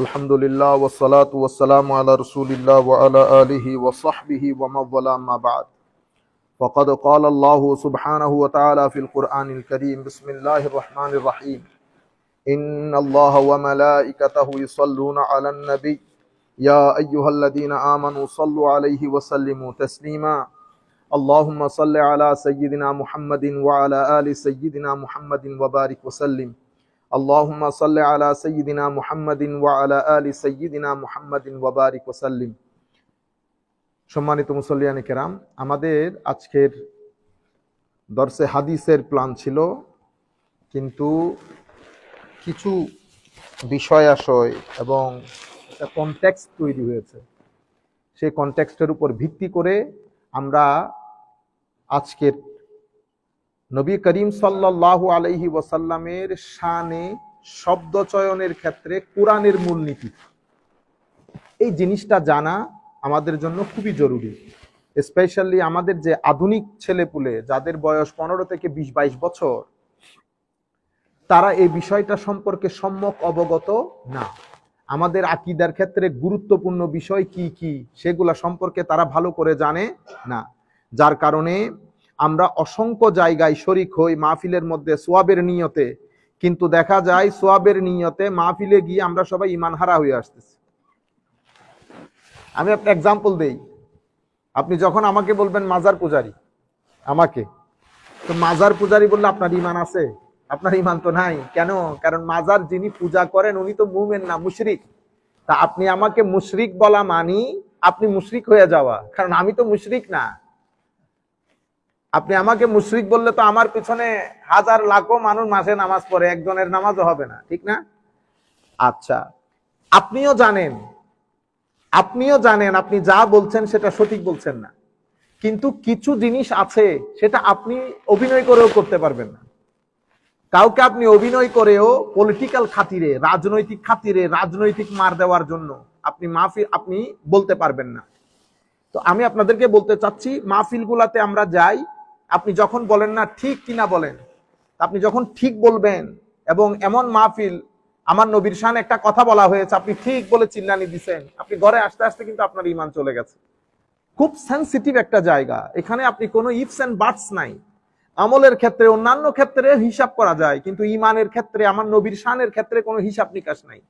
আলহামদুলিল্লাহ ওয়াসসালাতু ওয়াসসালামু আলা রাসূলিল্লাহ ওয়া আলা আলিহি ওয়া সাহবিহি ওয়া মান ওয়ালা আম্মা বা'দ ফাকাদ ক্বালা আল্লাহু সুবহানাহু ওয়া তাআলা ফিল কুরআনিল কারীম বিসমিল্লাহির রাহমানির রাহিম ইন্নাল্লাহা ওয়া মালাইকাতাহু ইউসাল্লুনা আলান নবী ইয়া আইয়ুহাল্লাযীনা আমানু সাল্লু আলাইহি ওয়া সাল্লিমু তাসলিমা আল্লাহুম্মা সাল্লি আলা সাইয়্যিদিনা মুহাম্মাদিন ওয়া আলা আলি সাইয়্যিদিনা মুহাম্মাদিন ওয়া বারিক ওয়া সাল্লিম আল্লাহুম্মা সাল্লি আলা সাইয়্যিদিনা মুহাম্মাদিন ওয়া আলা আলি সাইয়্যিদিনা মুহাম্মাদিন ওয়া বারিক ওয়া সাল্লিম। সম্মানিত মুসল্লিয়ানে কেরাম, আমাদের আজকের দর্সে হাদিসের প্ল্যান ছিল, কিন্তু কিছু বিষয় আশয় এবং একটা কনটেক্সট তৈরি হয়েছে। সেই কনটেক্সটের উপর ভিত্তি করে আমরা আজকের নবী করিম সাল্লাল্লাহু আলাইহি ওয়াসাল্লামের শানে শব্দ চয়নের ক্ষেত্রে কোরআনের মূলনীতি, এই জিনিসটা জানা আমাদের জন্য খুবই জরুরি। স্পেশালি আমাদের যে আধুনিক ছেলেপুলে, যাদের বয়স 15 থেকে 20-22 বছর, তারা এই বিষয়টা সম্পর্কে সম্যক অবগত না। আমাদের আকীদার ক্ষেত্রে গুরুত্বপূর্ণ বিষয় কি কি সেগুলা সম্পর্কে তারা ভালো করে জানে না, যার কারণে আমরা অসংখ্য জায়গায় শরীক হই মাহফিলের মধ্যে সোয়াবের নিয়তে, কিন্তু দেখা যায় সোয়াবের নিয়তে মাহফিলে গিয়ে আমরা সবাই ঈমান হারা হয়ে আসতেছি। আমি একটা এক্সাম্পল দেই। আপনি যখন আমাকে বলবেন মাজার পূজারি, আমাকে তো মাজার পূজারি বললে আপনার ঈমান আছে? আপনার ঈমান তো নাই। কেন? কারণ মাজার যিনি পূজা করেন উনি তো মুমিন না, মুশরিক। তা আপনি আমাকে মুশরিক বলা মানি আপনি মুশরিক হয়ে যাওয়া, কারণ আমি তো মুশরিক না। আপনি আমাকে মুশরিক বললে তো আমার পিছনে হাজার লাখো মানুষ মাসে নামাজ পড়ে, একজনের নামাজও হবে না, ঠিক না? আচ্ছা, আপনিও জানেন আপনি যা বলছেন সেটা সঠিক বলছেন না, কিন্তু কিছু জিনিস আছে সেটা আপনি অভিনয় করেও করতে পারবেন না। কাউকে আপনি অভিনয় করেও পলিটিক্যাল খাতিরে, রাজনৈতিক খাতিরে, রাজনৈতিক মার দেওয়ার জন্য আপনি বলতে পারবেন না। তো আমি আপনাদেরকে বলতে চাচ্ছি, মাহফিল গুলাতে আমরা যাই, আপনি যখন বলেন না ঠিক কিনা বলেন, আপনি যখন ঠিক বলবেন, এবং এমন মাহফিল আমার নবীর শানে একটা কথা বলা হয়েছে, আপনি ঠিক বলে চিল্লানি দিছেন, আপনি ঘরে আসতে আসতে কিন্তু আপনার ঈমান চলে গেছে। খুব সেনসিটিভ একটা জায়গা, এখানে আপনি কোনো ইফস এন্ড বাটস নাই। আমলের ক্ষেত্রে, অন্যান্য ক্ষেত্রে হিসাব করা যায়, কিন্তু ঈমানের ক্ষেত্রে, আমার নবীর শানের ক্ষেত্রে কোনো হিসাব নিকাশ নাই।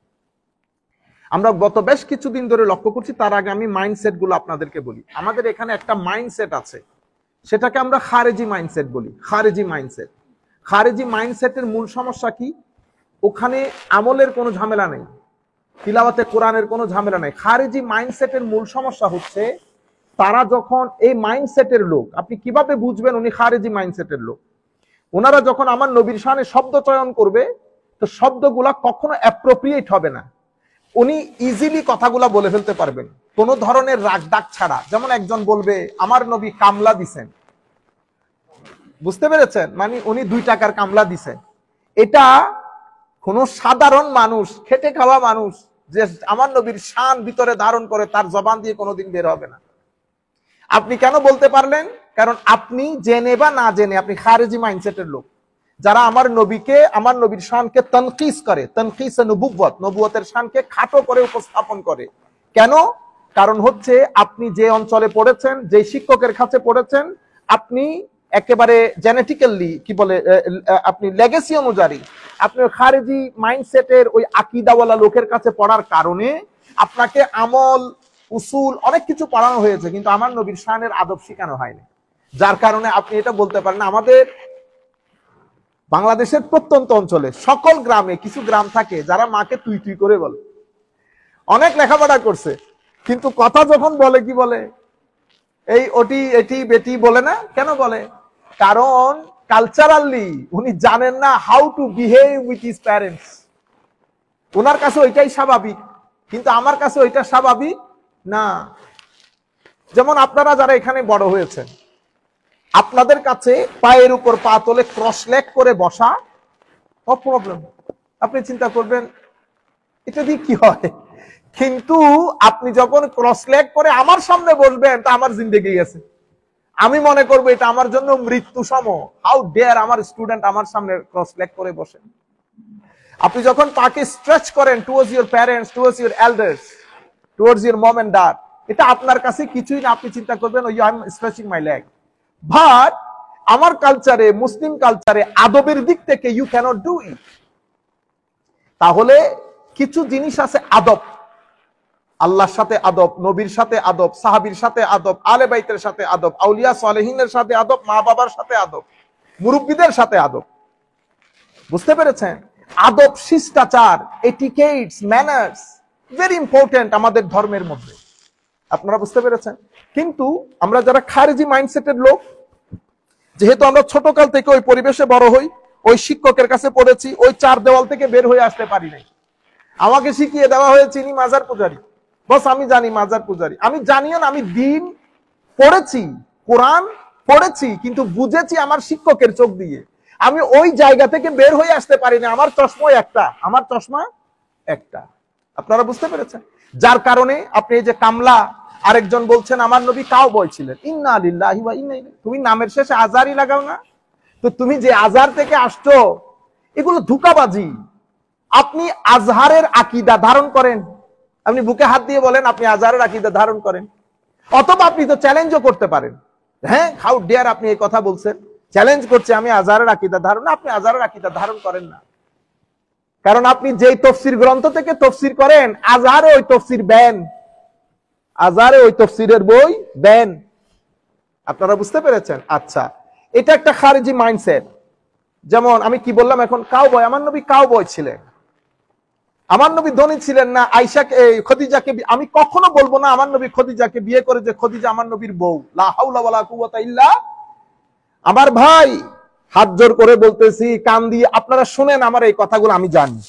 আমরা গত বেশ কিছুদিন ধরে লক্ষ্য করছি। তার আগে আমি মাইন্ডসেট গুলো আপনাদেরকে বলি। আমাদের এখানে একটা মাইন্ডসেট আছে, সেটাকে আমরা খারেজি মাইন্ডসেট বলি। খারেজি মাইন্ডসেটের মূল সমস্যা কি? ওখানে আমলের কোনো ঝামেলা নেই, তিলাওয়াতে কোরআনের কোনো ঝামেলা নেই। খারেজি মাইন্ডসেটের মূল সমস্যা হচ্ছে, তারা যখন এই মাইন্ডসেটের লোক, আপনি কিভাবে বুঝবেন উনি খারেজি মাইন্ডসেটের লোক? ওনারা যখন আমার নবীর শানে শব্দ চয়ন করবে, তো শব্দগুলা কখনো অ্যাপ্রোপ্রিয়েট হবে না। উনি ইজিলি কথাগুলা বলে ফেলতে পারবেন কোনো ধরনের রাগ ডাক ছাড়া। যেমন একজন বলবে আমার নবী কামলা দিছেন, বুঝতে পেরেছেন? মানে উনি 2 টাকার কামলা দিছেন। এটা কোন সাধারণ মানুষ, খেটে খাওয়া মানুষ যে আমার নবীর শান ভিতরে ধারণ করে, তার জবান দিয়ে কোনোদিন বের হবে না। আপনি কেন বলতে পারলেন? কারণ আপনি জেনে বা না জেনে আপনি খারেজি মাইন্ডসেটের লোক, যারা আমার নবীকে, আমার নবীর শানকে তানকিস করে, তানকিস নবুয়ত, নবুয়তের শানকে খাটো করে উপস্থাপন করে। কেন? কারণ হচ্ছে আপনি যে অঞ্চলে পড়েছেন, যে শিক্ষকের কাছে পড়েছেন, আপনি একেবারে জেনেটিক্যালি কি বলে, আপনি লেগেসি অনুযায়ী আপনি খারেজি মাইন্ডসেটের ওই আকীদাওয়ালা লোকের কাছে পড়ার কারণে আপনাকে আমল, উসুল অনেক কিছু পড়ানো হয়েছে, কিন্তু আমার নবীর শানের আদব শেখানো হয়নি। যার কারণে আপনি এটা বলতে পারেন। আমাদের বাংলাদেশের প্রত্যন্ত অঞ্চলে সকল গ্রামে কিছু গ্রাম থাকে যারা মাকে তুই তুই করে বলে, অনেক লেখাপড়া করছে, কিন্তু কথা যখন বলে কি বলে, এই ওটি এটি বেটি বলে না। কেন বলে? কারণ কালচারালি উনি জানেন না how to behave with his parents. ওনার কাছে ওইটাই স্বাভাবিক, কিন্তু আমার কাছে ওইটা স্বাভাবিক না। যেমন আপনারা যারা এখানে বড় হয়েছেন, আপনাদের কাছে পায়ের উপর পা তোলে ক্রস লেগ করে বসা নো প্রবলেম, আপনি চিন্তা করবেন এটা দিয়ে কি হয়। কিন্তু আপনি যখন ক্রস লেগ করে আমার সামনে বসবেন, তা আমার জিন্দেগি গেছে। আমি মনে করবো এটা আমার জন্য মৃত্যু সম। হাউ ডেয়ার আমার স্টুডেন্ট আমার সামনে ক্রস লেগ করে বসে। আপনি যখন পাকে স্ট্রেচ করেন towards your parents, towards your elders, towards your mom and dad, এটা আপনার কাছে কিছুই না। আপনি চিন্তা করবেন I am stretching my leg. But আমার কালচারে, মুসলিম কালচারে আদবের দিক থেকে ইউ ক্যানট ডু ইট। তাহলে কিছু জিনিস আছে আদব, আল্লাহর সাথে আদব, নবীর সাথে আদব, সাহাবীর সাথে আদব, আলে বাইতের সাথে আদব, আউলিয়া সালেহিনের সাথে আদব, মা বাবার সাথে আদব, মুরব্বীদের সাথে আদব। বুঝতে পেরেছেন? আদব, শিষ্টাচার, এটিকেটস, ম্যানার্স ভেরি ইম্পর্টেন্ট আমাদের ধর্মের মধ্যে। আপনারা বুঝতে পেরেছেন? কিন্তু আমরা যারা খারিজি মাইন্ডসেটের লোক, যেহেতু আমরা ছোটকাল থেকে ওই পরিবেশে বড় হই, ওই শিক্ষকের কাছে পড়েছি, ওই চার দেওয়াল থেকে বের হয়ে আসতে পারি নাই। আমাকে শিখিয়ে দেওয়া হয়েছে ইনি মাজার পূজারী, বস আমি জানি মাজার পূজারী। আমি জানিও না, আমি দিন পড়েছি, কোরআন পড়েছি, কিন্তু বুঝেছি আমার শিক্ষকের চোখ দিয়ে। আমি ওই জায়গা থেকে বের হয়ে আসতে পারি না। আমার চশমা একটা, আমার চশমা একটা। আপনারা বুঝতে পেরেছেন? যার কারণে আপনি এই যে কামলা, আরেকজন বলছেন আমার নবী কাউবয় ছিলেন, ইন্না লিল্লাহি ওয়া ইন্না ইলাইহি। তুমি নামের শেষে আজারই লাগাও না? তো তুমি যে আজার থেকে আসছো, এগুলো ধোঁকাবাজি। আপনি আজহারের আকীদা ধারণ করেন, আপনি বুকে হাত দিয়ে বলেন আপনি আজহারের আকীদা ধারণ করেন। অথবা আপনি তো চ্যালেঞ্জও করতে পারেন, হ্যাঁ হাউ ডেয়ার আপনি এই কথা বলছেন, চ্যালেঞ্জ করছে আমি আজহারের আকীদা ধারণ। আপনি আজহারের আকীদা ধারণ করেন না, কারণ আপনি যেই তফসির গ্রন্থ থেকে তফসির করেন, আজহারে ওই তফসির ব্যান, আজহারে ওই তফসিরের বই ব্যান। আপনারা বুঝতে পেরেছেন? আচ্ছা, এটা একটা খারিজি মাইন্ডসেট। যেমন আমি কি বললাম এখন, কাউবয়, আমার নবী কাউবয় ছিলেন। আমার নবী ধনী ছিলেন না। আয়েশাকে, খদিজাকে আমি কখনো বলবো না আমার নবী খদিজাকে বিয়ে করে যে খদিজা আমার নবীর বউ। লা হাওলা ওয়ালা কুওয়াতা ইল্লা। আমার ভাই হাত জোর করে বলতেছি, কান দিয়ে আপনারা শুনেন আমার এই কথাগুলো, আমি জানি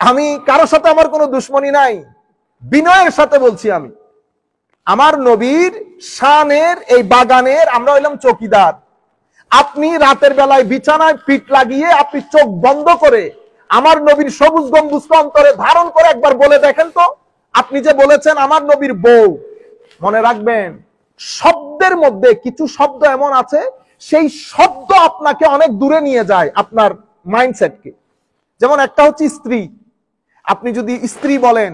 আমি কারোর সাথে আমার কোনো দুশ্মনী নাই, বিনয়ের সাথে বলছি। আমি আমার নবীর শানের এই বাগানের আমরা হইলাম চৌকিদার। আপনি রাতের বেলায় বিছানায় পিঠ লাগিয়ে আপনি চোখ বন্ধ করে আমার নবীর সবুজ গম্বুজকে অন্তরে ধারণ করে একবার বলে দেখেন তো, আপনি যে বলেছেন আমার নবীর বউ, মনে রাখবেন শব্দের মধ্যে কিছু শব্দ এমন আছে, সেই শব্দ আপনাকে অনেক দূরে নিয়ে যায় আপনার মাইন্ডসেটকে। যেমন একটা হচ্ছে স্ত্রী, আপনি যদি স্ত্রী বলেন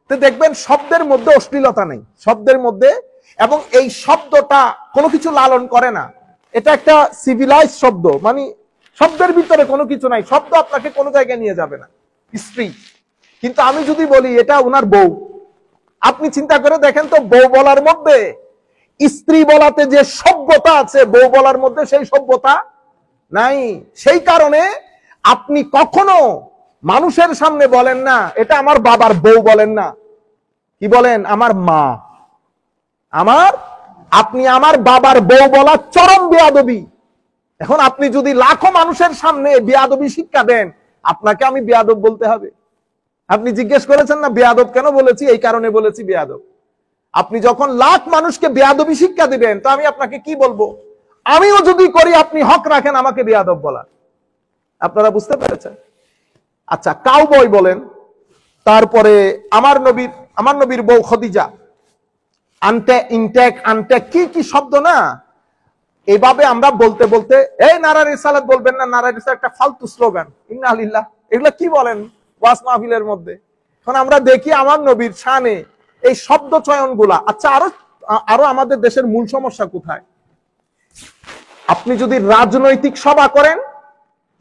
তো দেখবেন শব্দের মধ্যে অশ্লীলতা নেই, শব্দের মধ্যে, এবং এই শব্দটা কোনো কিছু লালন করে না। এটা একটা সিভিলাইজ শব্দ, মানে শব্দের ভিতরে কোনো কিছু নাই, শব্দ আপনাকে কোনো জায়গায় নিয়ে যাবে না, স্ত্রী। কিন্তু আমি যদি বলি এটা ওনার বউ, আপনি চিন্তা করে দেখেন তো বউ বলার মধ্যে স্ত্রী বলাতে যে সভ্যতা আছে, বউ বলার মধ্যে সেই সভ্যতা নাই। সেই কারণে আপনি কখনো মানুষের সামনে বলেন না এটা আমার বাবার বউ, বলেন না, কি বলেন? আমার মা, আমার, আপনি আমার বাবার বউ বলা চরম বেয়াদবি। এখন আপনি যদি লাখো মানুষের সামনে বেয়াদবি শিক্ষা দেন, আপনাকে আমি বেয়াদব বলতে হবে। আপনি জিজ্ঞেস করেছেন না বেয়াদব কেন বলেছি? এই কারণে বলেছি বেয়াদব। আপনি যখন লাখ মানুষকে বেয়াদবি শিক্ষা দিবেন, তো আমি আপনাকে কি বলবো? আমিও যদি করি আপনি হক রাখেন আমাকে বেয়াদব বলার। আপনারা বুঝতে পেরেছেন? আচ্ছা, কাউবয় বলেন, তারপরে আমার নবীর বউ খদিজা, আনট্যাক কি কি শব্দ না, এইভাবে আমরা বলতে বলতে, এই নারার রিসালাত বলবেন না, নারার রিসালাত একটা ফালতু স্লোগান, ইন্না লিল্লাহ, এগুলা কি বলেন ওয়াজ মাহফিলের মধ্যে? এখন আমরা দেখি আমার নবীর শানে এই শব্দ চয়ন গুলা। আচ্ছা, আরো আমাদের দেশের মূল সমস্যা কোথায়? আপনি যদি রাজনৈতিক সভা করেন,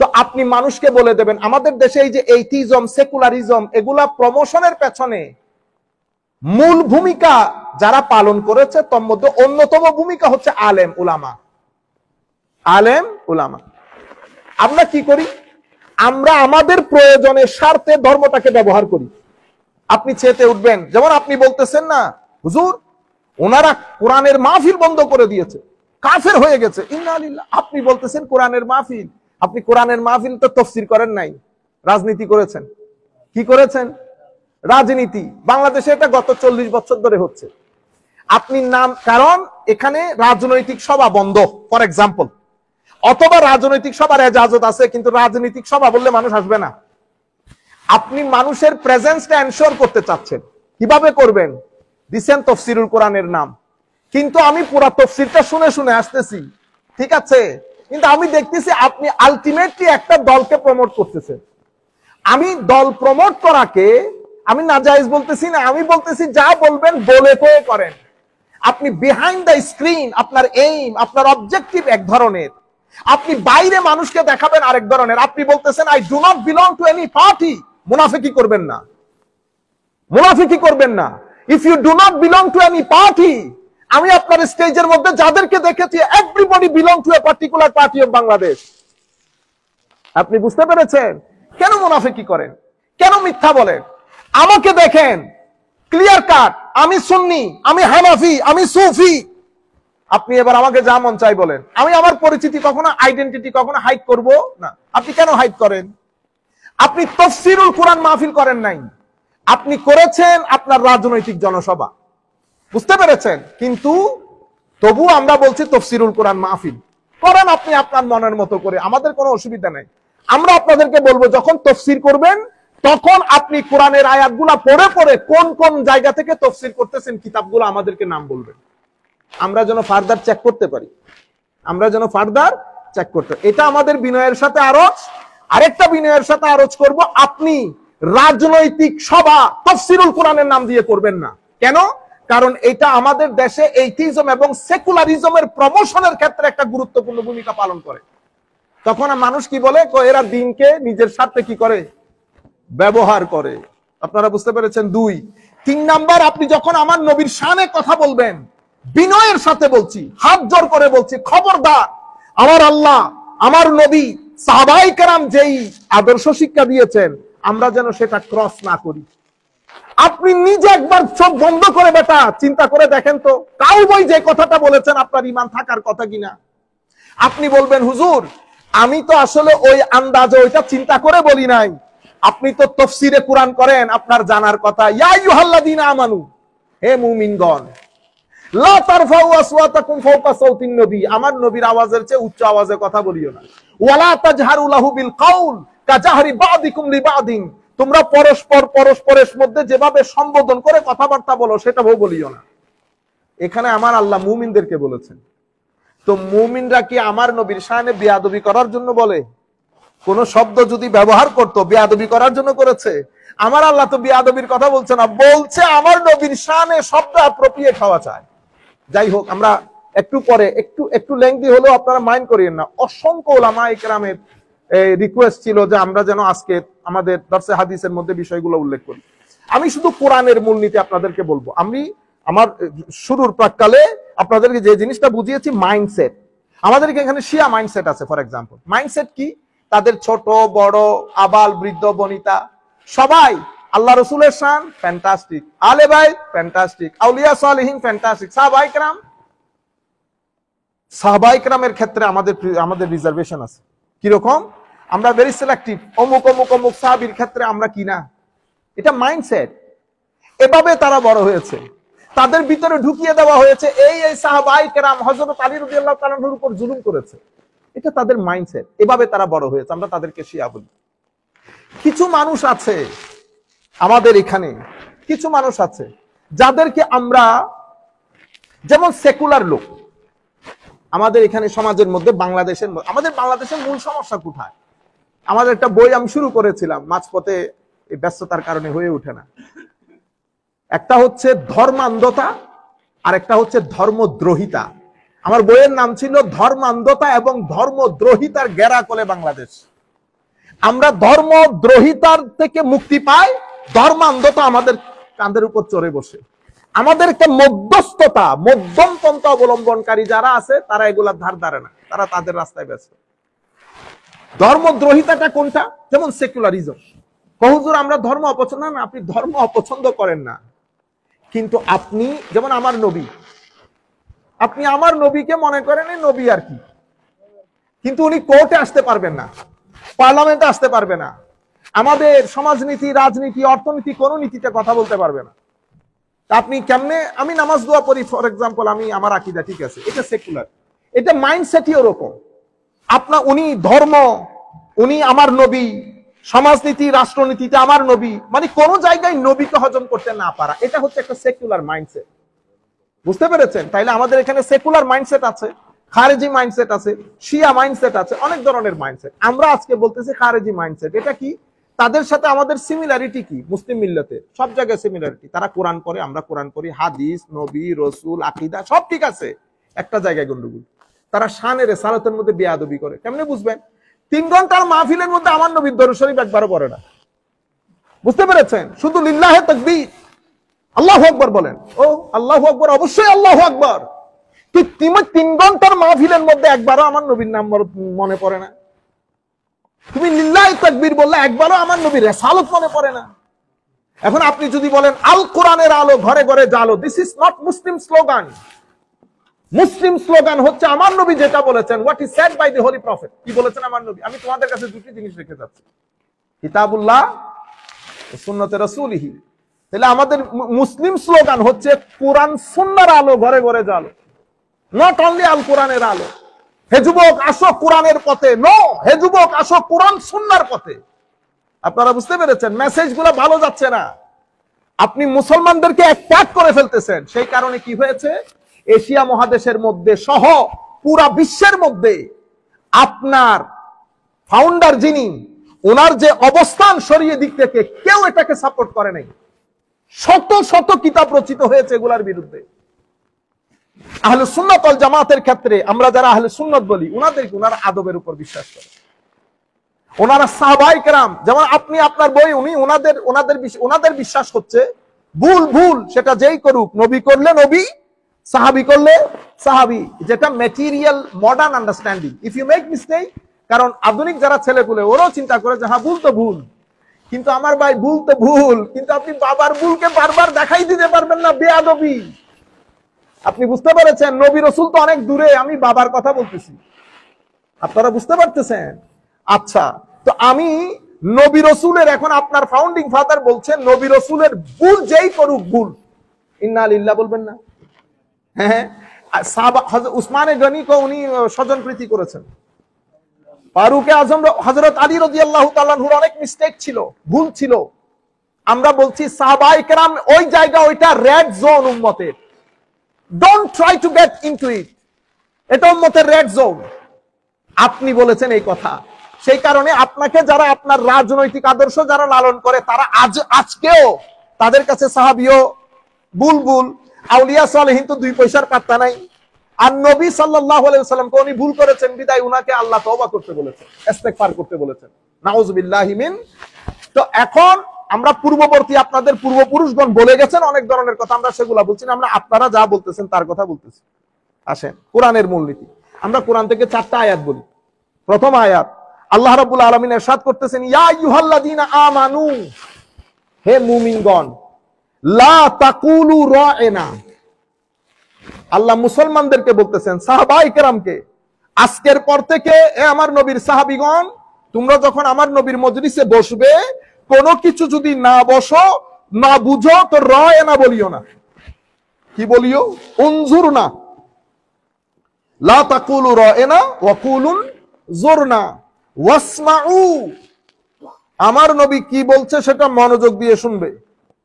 তো আপনি মানুষকে বলে দেবেন, আমাদের দেশে এই যে এইথিজম, সেকুলারিজম, এগুলা প্রমোশনের পেছনে মূল ভূমিকা যারা পালন করেছে, তার মধ্যে অন্যতম ভূমিকা হচ্ছে আলেম উলামা। আলেম উলামা। আমরা কি করি? আমরা আমাদের প্রয়োজনের স্বার্থে ধর্মটাকে ব্যবহার করি। আপনি চেতে উঠবেন, যেমন আপনি বলতেছেন না হুজুর ওনারা কোরআনের মাহফিল বন্ধ করে দিয়েছে, কাফের হয়ে গেছে, ইন্না লিল্লাহ। আপনি বলতেছেন কোরআনের মাহফিল, আপনি কোরআনের মাহফিল তো তাফসীর করেন নাই, রাজনীতি করেছেন। কি করেছেন? রাজনীতি। বাংলাদেশে এটা গত 40 বছর ধরে হচ্ছে। আপনি নাম, কারণ এখানে রাজনৈতিক সভা বন্ধ, ফর এক্সাম্পল, অথবা রাজনৈতিক সভার এজাজত আছে, কিন্তু রাজনৈতিক সভা বললে মানুষ আসবে না। আপনি মানুষের প্রেজেন্সটা এনশোর করতে চাচ্ছেন, কিভাবে করবেন? দিছেন তাফসীরুল কোরআনের নাম, কিন্তু আমি পুরো তাফসীরটা শুনে শুনে আসতেছি, ঠিক আছে, কিন্তু আমি দেখতেছি আপনি আলটিমেটলি একটা দলকে প্রমোট করতেছেন। আমি দল প্রমোট করাকে আমি নাজায়েজ বলতেছি না, আমি বলতেছি যা বলবেন বলে কয়ে করেন। আপনি বিহাইন্ড দ্য স্ক্রিন আপনার এইম, আপনার অবজেক্টিভ এক ধরনের, আপনি বাইরে মানুষকে দেখাবেন আরেক ধরনের। আপনি বলতেছেন I do not belong to any party, মুনাফিকি করবেন না, মুনাফিকি করবেন না। If you do not belong to any party, আমি আপনার স্টেজের মধ্যে যাদেরকে দেখেছি everybody belong to a particular party of Bangladesh. আপনি বুঝতে পেরেছেন? কেন মুনাফিকি করেন, কেন মিথ্যা বলেন? আমাকে দেখেন ক্লিয়ার কাট, আমি সুন্নি, আমি হানাফি, আমি সুফি। আপনি এবার আমাকে যা মন চাই বলেন, আমি আমার পরিচিতি কখনো আইডেন্টিটি কখনো হাইড করব না। আপনি কেন হাইড করেন? আপনি তাফসীরুল কোরআন মাহফিল করেন নাই, আপনি করেছেন আপনার রাজনৈতিক জনসভা, বুঝতে পেরেছেন? কিন্তু তবু আমরা বলছি তাফসীরুল কোরআন মাহফিল করেন আপনি আপনার মনের মতো করে, আমাদের কোনো অসুবিধা নেই। আমরা আপনাদেরকে বলবো যখন তাফসীর করবেন তখন আপনি কোরআনের আয়াতগুলা পড়ে পড়ে কোন কোন জায়গা থেকে তাফসীর করতেছেন কিতাবগুলো আমাদেরকে নাম বলবেন, আমরা যেন ফার্দার চেক করতে পারি, আমরা যেন ফার্দার চেক করতে। এটা আমাদের বিনয়ের সাথে আরজ। আরেকটা বিনয়ের সাথে আরজ করব, আপনি রাজনৈতিক সভা তাফসীরুল কোরআনের নাম দিয়ে করবেন না। কেন? কারণ এটা আমাদের দেশে এইথিজম এবং সেকুলারিজমের প্রমোশনের ক্ষেত্রে একটা গুরুত্বপূর্ণ ভূমিকা পালন করে। তখন মানুষ কি বলে, এরা দিনকে নিজের স্বার্থে কি করে, ব্যবহার করে। আপনারা বুঝতে পেরেছেন? 2 3 নাম্বার, আপনি যখন আমার নবীর শানে কথা বলবেন, বিনয়ের সাথে বলছি, হাত জোর করে বলছি, খবরদার আমার আল্লাহ, আমার নবী, সাহাবায়ে কেরাম যেই আদর্শ শিক্ষা দিয়েছেন আমরা যেন সেটা ক্রস না করি। আপনি নিজে একবার চোখ বন্ধ করে বেটা চিন্তা করে দেখেন তো, কাউবয় যে কথাটা বলেছেন আপনার ঈমান থাকার কথা কিনা। আপনি বলবেন হুজুর আমি তো আসলে ওই আন্দাজে ওইটা চিন্তা করে বলি নাই, আপনি তো তাফসীরে কোরআন করেন, আপনার জানার কথা। ইয়া আইয়ুহাল্লাযীনা আমানু, হে মুমিনগণ, লা তারফাউ আসওয়াতাকুম ফাওকা সাওতিন নবী, আমার নবীর আওয়াজের চেয়ে উচ্চ আওয়াজে কথা বলিও না। ওয়ালা তাজহারু লাহু বিল কাউল কাজাহরি বাদিকুম লিবাদিন, তোমরা পরস্পরের মধ্যে যেভাবে সম্বোধন করে কথাবার্তা বলো সেটাও বলিও না। এখানে আমার আল্লাহ মুমিনদেরকে বলেছেন। তো মুমিনরা কি আমার নবীর শানে বেয়াদবি করার জন্য বলে? কোন শব্দ যদি ব্যবহার করতো বেয়াদবি করার জন্য করেছে? আমার আল্লাহ তো বেয়াদবির কথা বলছে না, বলছে আমার নবীর শানে শব্দ অ্যাপ্রোপ্রিয়েট হওয়া চাই। যাই হোক, আমরা একটু পরে একটু লেংদি হলেও আপনারা মাইন্ড করিয়েন না। অসংখ্য উলামায়ে কেরামের রিকোয়েস্ট ছিল যে আমরা যেন আজকে আমাদের দর্সে হাদিসের মধ্যে বিষয়গুলো উল্লেখ করি। আমি শুধু কোরআনের মূলনীতি আপনাদেরকে বলবো। আমি আমার শুরুর প্রাককালে আপনাদেরকে যে জিনিসটা বুঝিয়েছি, মাইন্ডসেট। আমাদের এখানে শিয়া মাইন্ডসেট আছে। ফর এক্সাম্পল, মাইন্ডসেট কি? তাদের ছোট বড় আবাল বৃদ্ধ বনিতা সবাই আল্লাহ রসুলের শান ফ্যান্টাস্টিক, আলে বাইত ফ্যান্টাস্টিক, আউলিয়া সালেহিন ফ্যান্টাস্টিক, সাহাবায়ে কেরামের ক্ষেত্রে আমাদের রিজার্ভেশন আছে। কিরকম? আমরা ভেরি সিলেক্টিভ, অমুক অমুক অমুক সাহাবীর ক্ষেত্রে আমরা কি না। এটা মাইন্ডসেট। এভাবে তারা বড় হয়েছে, তাদের ভিতরে ঢুকিয়ে দেওয়া হয়েছে এই সাহাবায়ে কেরাম হযরত আলী রাদিয়াল্লাহু তাআলার উপর জুলুম করেছে। এটা তাদের মাইন্ডসেট, এভাবে তারা বড় হয়েছে। আমরা তাদেরকে শিয়া বলি। কিছু মানুষ আছে আমাদের এখানে, কিছু মানুষ আছে যাদেরকে আমরা, যেমন সেকুলার লোক আমাদের এখানে সমাজের মধ্যে, আমাদের বাংলাদেশের মূল সমস্যা কোথায়? আমাদের একটা বই আমি শুরু করেছিলাম, মাঝপথে এই ব্যস্ততার কারণে হয়ে ওঠে না। একটা হচ্ছে ধর্মান্ধতা আর একটা হচ্ছে ধর্মদ্রোহিতা। আমার বইয়ের নাম ছিল ধর্মান্ধতা এবং ধর্মদ্রোহিতার গেরাকলে বাংলাদেশ। আমরা ধর্মদ্রোহিতার থেকে মুক্তি পাই, ধর্মান্ধতা আমাদের কাঁধের উপর চড়ে বসে। আমাদের একটা মধ্যস্থতা, মধ্যম পন্থা অবলম্বনকারী যারা আছে তারা এগুলার ধার ধারে না, তারা তাদের রাস্তায় ব্যস্ত। ধর্মদ্রোহিতাটা কোনটা? যেমন সেকুলারিজম। হুজুর আমরা ধর্ম অপছন্দ না, আপনি ধর্ম অপছন্দ করেন না, কিন্তু আপনি যেমন আমার নবী, আপনি আমার নবীকে মনে করেন এই নবী আর কি, কিন্তু উনি কোর্টে আসতে পারবেন না, পার্লামেন্টে আসতে পারবে না, আমাদের সমাজনীতি, রাজনীতি, অর্থনীতি কোন নীতিতে কথা বলতে পারবে না। আপনি কেমনে? আমি নামাজ দোয়া পড়ি ফর এক্সাম্পল, আমি আমার আকীদা ঠিক আছে, এটা সেকুলার। এটা মাইন্ডসেটই ওরকম। উনি ধর্ম, উনি আমার নবী, সমাজনীতি রাষ্ট্রনীতিতে আমার নবী, মানে কোন জায়গায় নবীকে হজম করতে না পারা, এটা হচ্ছে একটা সেকুলার মাইন্ডসেট। বুঝতে পেরেছেন? তাইলে আমাদের এখানে সেকুলার মাইন্ডসেট আছে, খারেজি মাইন্ডসেট আছে, শিয়া মাইন্ডসেট আছে, অনেক ধরনের মাইন্ডসেট। আমরা আজকে বলতেছি খারেজি মাইন্ডসেট। এটা কি? তাদের সাথে আমাদের সিমিলারিটি কি? মুসলিম মিল্লাতের সব জায়গায় সিমিলারিটি। তারা কোরআন পড়ে, আমরা কোরআন পড়ি, হাদিস, নবী, রসুল, আকীদা সব ঠিক আছে, একটা জায়গায় গন্ডগোল। তারা শানের সালাতের মধ্যে বেয়াদবি করে। কেমনে বুঝবেন? 3 ঘন্টার মাহফিলের মধ্যে আমার নবীর দরুদ শরীফ একবারও পড়ে না। বুঝতে পেরেছেন? শুধু লিল্লাহে তাকবীর, আল্লাহু আকবার বলেন। ও আল্লাহু আকবার, অবশ্যই আল্লাহু আকবার। তুমি 3 ঘন্টার মাহফিলের মধ্যে একবারও আমার নবীর নাম মনে পড়ে না। তুমি লিল্লাহি তাকবীর বললে একবারও আমার নবীর রিসালাত মনে পড়ে না। এখন আপনি যদি বলেন আল কোরআনের আলো ঘরে ঘরে জালো, this is not Muslim slogan. মুসলিম স্লোগান হচ্ছে আমার নবী যেটা বলেছেন, what is said by the holy prophet. কি বলেছেন আমার নবী? আমি তোমাদের কাছে দুটি জিনিস রেখে যাচ্ছি, কিতাবুল্লাহ ও সুন্নতে রাসূলিহি। তাহলে আমাদের মুসলিম স্লোগান হচ্ছে কোরআন সুন্নাহর আলো ঘরে ঘরে জালো, নট অনলি আল কোরআনের আলো। হে যুবক আসো কোরআনের পথে, নো, হে যুবক আসো কোরআন সুন্নাহর পথে। আপনারা বুঝতে পেরেছেন? মেসেজগুলো ভালো যাচ্ছে না, আপনি মুসলমানদেরকে অ্যাটাক করে ফেলতেছেন। সেই কারণে কি হয়েছে, এশিয়া মহাদেশের মধ্যে সহ পুরা বিশ্বের মধ্যে আপনার ফাউন্ডার যিনি, ওনার যে অবস্থান শরীয়তের দিক থেকে, কেউ এটাকে সাপোর্ট করে নাই। শত শত কিতাব রচিত হয়েছে এগুলার বিরুদ্ধে। আহলে সুন্নাত ওয়াল জামাতের ক্ষেত্রে আমরা যারা আহলে সুন্নাত বলি, ওনারা আদবের উপর বিশ্বাস করে। ওনারা সাহাবায়ে কেরাম, যেমন আপনি আপনার বই, উনি ওনাদের বিশ্বাস হচ্ছে ভুল সেটা যেই করুক, নবী করলে নবী, সাহাবী করলে সাহাবী, যেটা material modern understanding. If you make mistake, কারণ আধুনিক যারা ছেলেপুলে ওরাও চিন্তা করে যে হ্যাঁ ভুল তো ভুল, কিন্তু আমার ভাই ভুল তো ভুল, কিন্তু আপনি বাবার ভুলকে বারবার দেখাই দিতে পারবেন না, বেয়াদবি। আপনি বুঝতে পেরেছেন? নবী রসুল তো অনেক দূরে, আমি বাবার কথা বলতেছি, আপনারা বুঝতে পারতেছেন? আচ্ছা, তো আমি নবী রসুলের, এখন আপনার ফাউন্ডিং ফাদার বলছেন নবী রসুলের ভুল যেই করুক ভুল, ইন্না লিল্লাহ বলবেন না? হ্যাঁ, উসমানে গনিকে উনি স্বজন প্রীতি করেছেন। ফারুকে আজম হযরত আলী রাদিয়াল্লাহু তাআলা আনহুর অনেক মিস্টেক ছিল, ভুল ছিল। আমরা বলছি সাহাবায়ে কেরাম ওই জায়গা, ওইটা রেড জোন উম্মতের। Don't try to get into ইট, এটা উম্মতের রেড জোন। আপনি বলেছেন এই কথা, সেই কারণে আপনাকে যারা আপনার রাজনৈতিক আদর্শ যারা লালন করে, তারা আজকেও তাদের কাছে সাহাবীও বুলবুল, আউলিয়া সালেহিন তো 2 পয়সার পাত্তা নাই। আর নবী সাল্লাল্লাহু আলাইহি ওয়াসাল্লামকে উনি ভুল করেছেন বিদায় উনাকে আল্লাহ তওবা করতে বলেছেন, ইস্তেগফার করতে বলেছেন, নাউযুবিল্লাহি মিন। তো এখন আমরা পূর্ববর্তী, আপনাদের পূর্বপুরুষগণ বলে গেছেন অনেক ধরনের কথা, আমরা সেগুলা বলছি না, আমরা আপনারা যা বলতেছেন তার কথা বলতেছি। আসেন কোরআনের মূলনীতি। আমরা কোরআন থেকে 4টা আয়াত বলি। প্রথম আয়াত, আল্লাহ রাব্বুল আলামিন ইরশাদ করতেছেন, ইয়া আইয়ুহাল্লাযীনা আমানু, হে মুমিনগণ, লা তাকুলু রা'না। আল্লাহ মুসলমানদেরকে বলতেছেন, সাহাবায়ে কেরামকে, আজকের পর থেকে এ আমার নবীর সাহাবীগণ, তোমরা যখন আমার নবীর মজলিসে বসবে, কোনো কিছু যদি না বসো, না বুঝো, তো রা'না বলিও না। কি বলিও? উনজুরনা। লা তাকুলু রা'না ওয়া কুলুন জুরনা ওয়াসমাউ। আমার নবী কি বলছে সেটা মনোযোগ দিয়ে শুনবে।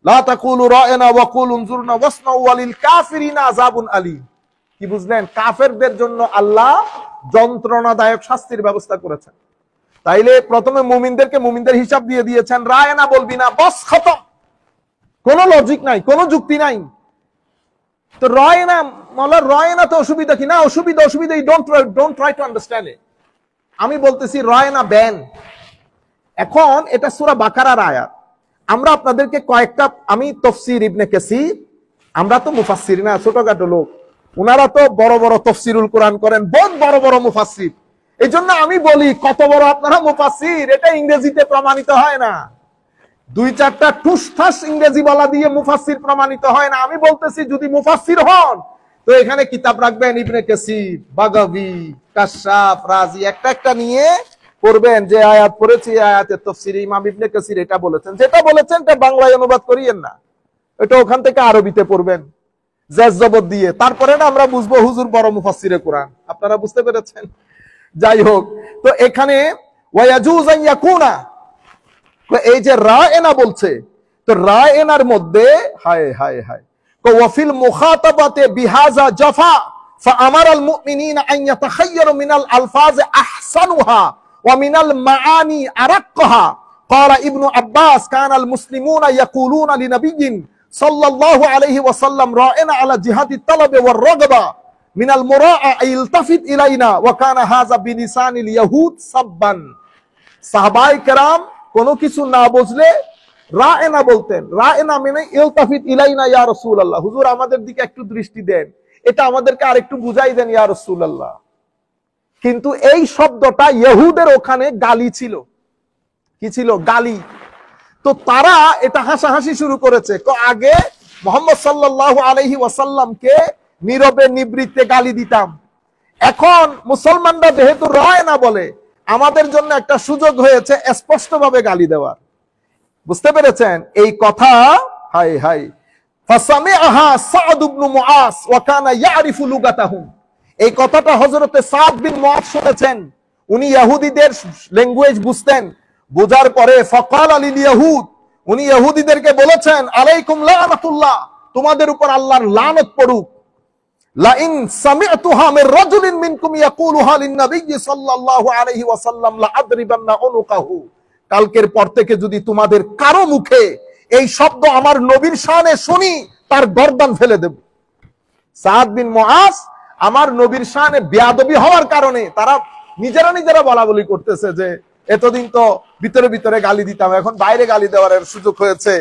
লা তাকুলু রা'না ওয়া কুলু উনজুরনা ওয়াসমাউ ওয়ালিল কাফিরিনা আযাবুন আলীম। কি বুঝলেন? কাফেরদের জন্য আল্লাহ যন্ত্রণাদায়ক শাস্তির ব্যবস্থা করেছেন। তাইলে প্রথমে মুমিনদেরকে মুমিনদের হিসাব দিয়ে দিয়েছেন, রা'না বলবি না, বস খতম। কোনো লজিক নাই, কোনো যুক্তি নাই। তো রা'না মাওলা, রা'না তো অসুবিধা কি? না, অসুবিধা, don't try to understand it. আমি বলতেছি রা'না ব্যান। এখন এটা সূরা বাকারার আয়াত। আমরা আপনাদেরকে কয়েকটা, আমি তাফসীর ইবনে কাসীর, আমরা তো মুফাসসির না, ছোটখাটো লোক, ওনারা তো বড় বড় তাফসীরুল কোরআন করেন, বহুত বড় বড় মুফাসসির। এই জন্য আমি বলি, কত বড় আপনারা মুফাসসির, এটা ইংরেজিতে প্রমাণিত হয় না। 2-4টা ঠুসঠাস ইংরেজি বলা দিয়ে মুফাসসির প্রমাণিত হয় না। আমি বলতেছি যদি মুফাসসির হন, তো এখানে কিতাব রাখবেন, ইবনে কাসীর, বাগাবী, কাশাফ, রাজি, একটা নিয়ে পড়বেন, যে আয়াত পড়েছি আয়াতের তাফসীরে ইমাম ইবনে কাসীর এটা বলেছেন, যেটা বলেছেন এটা বাংলায় অনুবাদ করিয়েন না, এটা ওখান থেকে আরবিতে পড়বেন জেজ জবর দিয়ে, তারপরে না আমরা বুঝবো হুজুর বড় মুফাসসিরে কোরআন। আপনারা বুঝতে পেরেছেন? যাই হোক, তো এখানে ওয়ায়াজুজ আন ইয়াকুনা, এই যে রা'না বলছে, তো রা'নার মধ্যে হায় হায় হায়, ওয়াফিল মুখাতাবাতে বিহাযা জাফা ফাআমারাল মুমিনিনা আন ইয়াতাখায়্যারু মিনাল আলফাজ আহসানুহা ওয়া মিনাল মাআনি আরাক্কাহা قال ابن عباس كان المسلمون يقولون لنبي صلى الله عليه وسلم رأينا على جهة الطلب والرغبة من المراءة يلتفت إلينا وكان هذا بلسان اليهود سبا সাহাবায়ে কেরাম কোনো কিছু না বুঝলে রায়না বলতেন। রায়না মানে ইলতাফিত ইলাইনা ইয়া রাসূলুল্লাহ, হুজুর আমাদের দিকে একটু দৃষ্টি দেন, এটা আমাদেরকে আরেকটু বুঝাই দেন ইয়া রাসূলুল্লাহ। কিন্তু এই শব্দটা ইহুদের ওখানে গালি ছিল। কি ছিল? গালি। তো তারা এটা হাসাহাসি শুরু করেছে। আগে মুহাম্মদ সাল্লাল্লাহু আলাইহি ওয়াসাল্লামকে নীরবে নিবৃত্তে গালি দিতাম, এখন মুসলমানরা যেহেতু রায়না বলে, আমাদের জন্য একটা সুযোগ হয়েছে স্পষ্টভাবে গালি দেওয়ার। বুঝতে পেরেছেন এই কথা? হাই হাই। ফাসামিআহা সাদ ইবনে মুআজ ওয়া কানা ইয়ারিফু লুগাতাহুম। এই কথাটা হযরতে সাদ বিন মুআজ শুনেছেন, উনি ইহুদিদের ল্যাঙ্গুয়েজ বুঝতেন। বোঝার পরে ফাকাল লিল ইয়াহুদ, উনি ইহুদিদেরকে বলেছেন আলাইকুম লানাতুল্লাহ, তোমাদের উপর আল্লাহর লানত পড়ুক। লা ইন সামি'তুহা মির রাজুলিন মিনকুম ইয়াকুলুহা লিন নবী সাল্লাল্লাহু আলাইহি ওয়াসাল্লাম লা আদরিবান্না উনুকাহু, কালকের পর থেকে যদি তোমাদের কারো মুখে এই শব্দ আমার নবীর শানে শুনি, তার গর্দান ফেলে দেব। সাদ বিন মুআজ আমার নবীর শানে বেয়াদবি হওয়ার কারণে তারা নিজেরা বলা বলি করতেছে যে এতদিন তো ভিতরে ভিতরে গালি দিতাম, এখন বাইরে গালি দেওয়ার সুযোগ হয়েছে।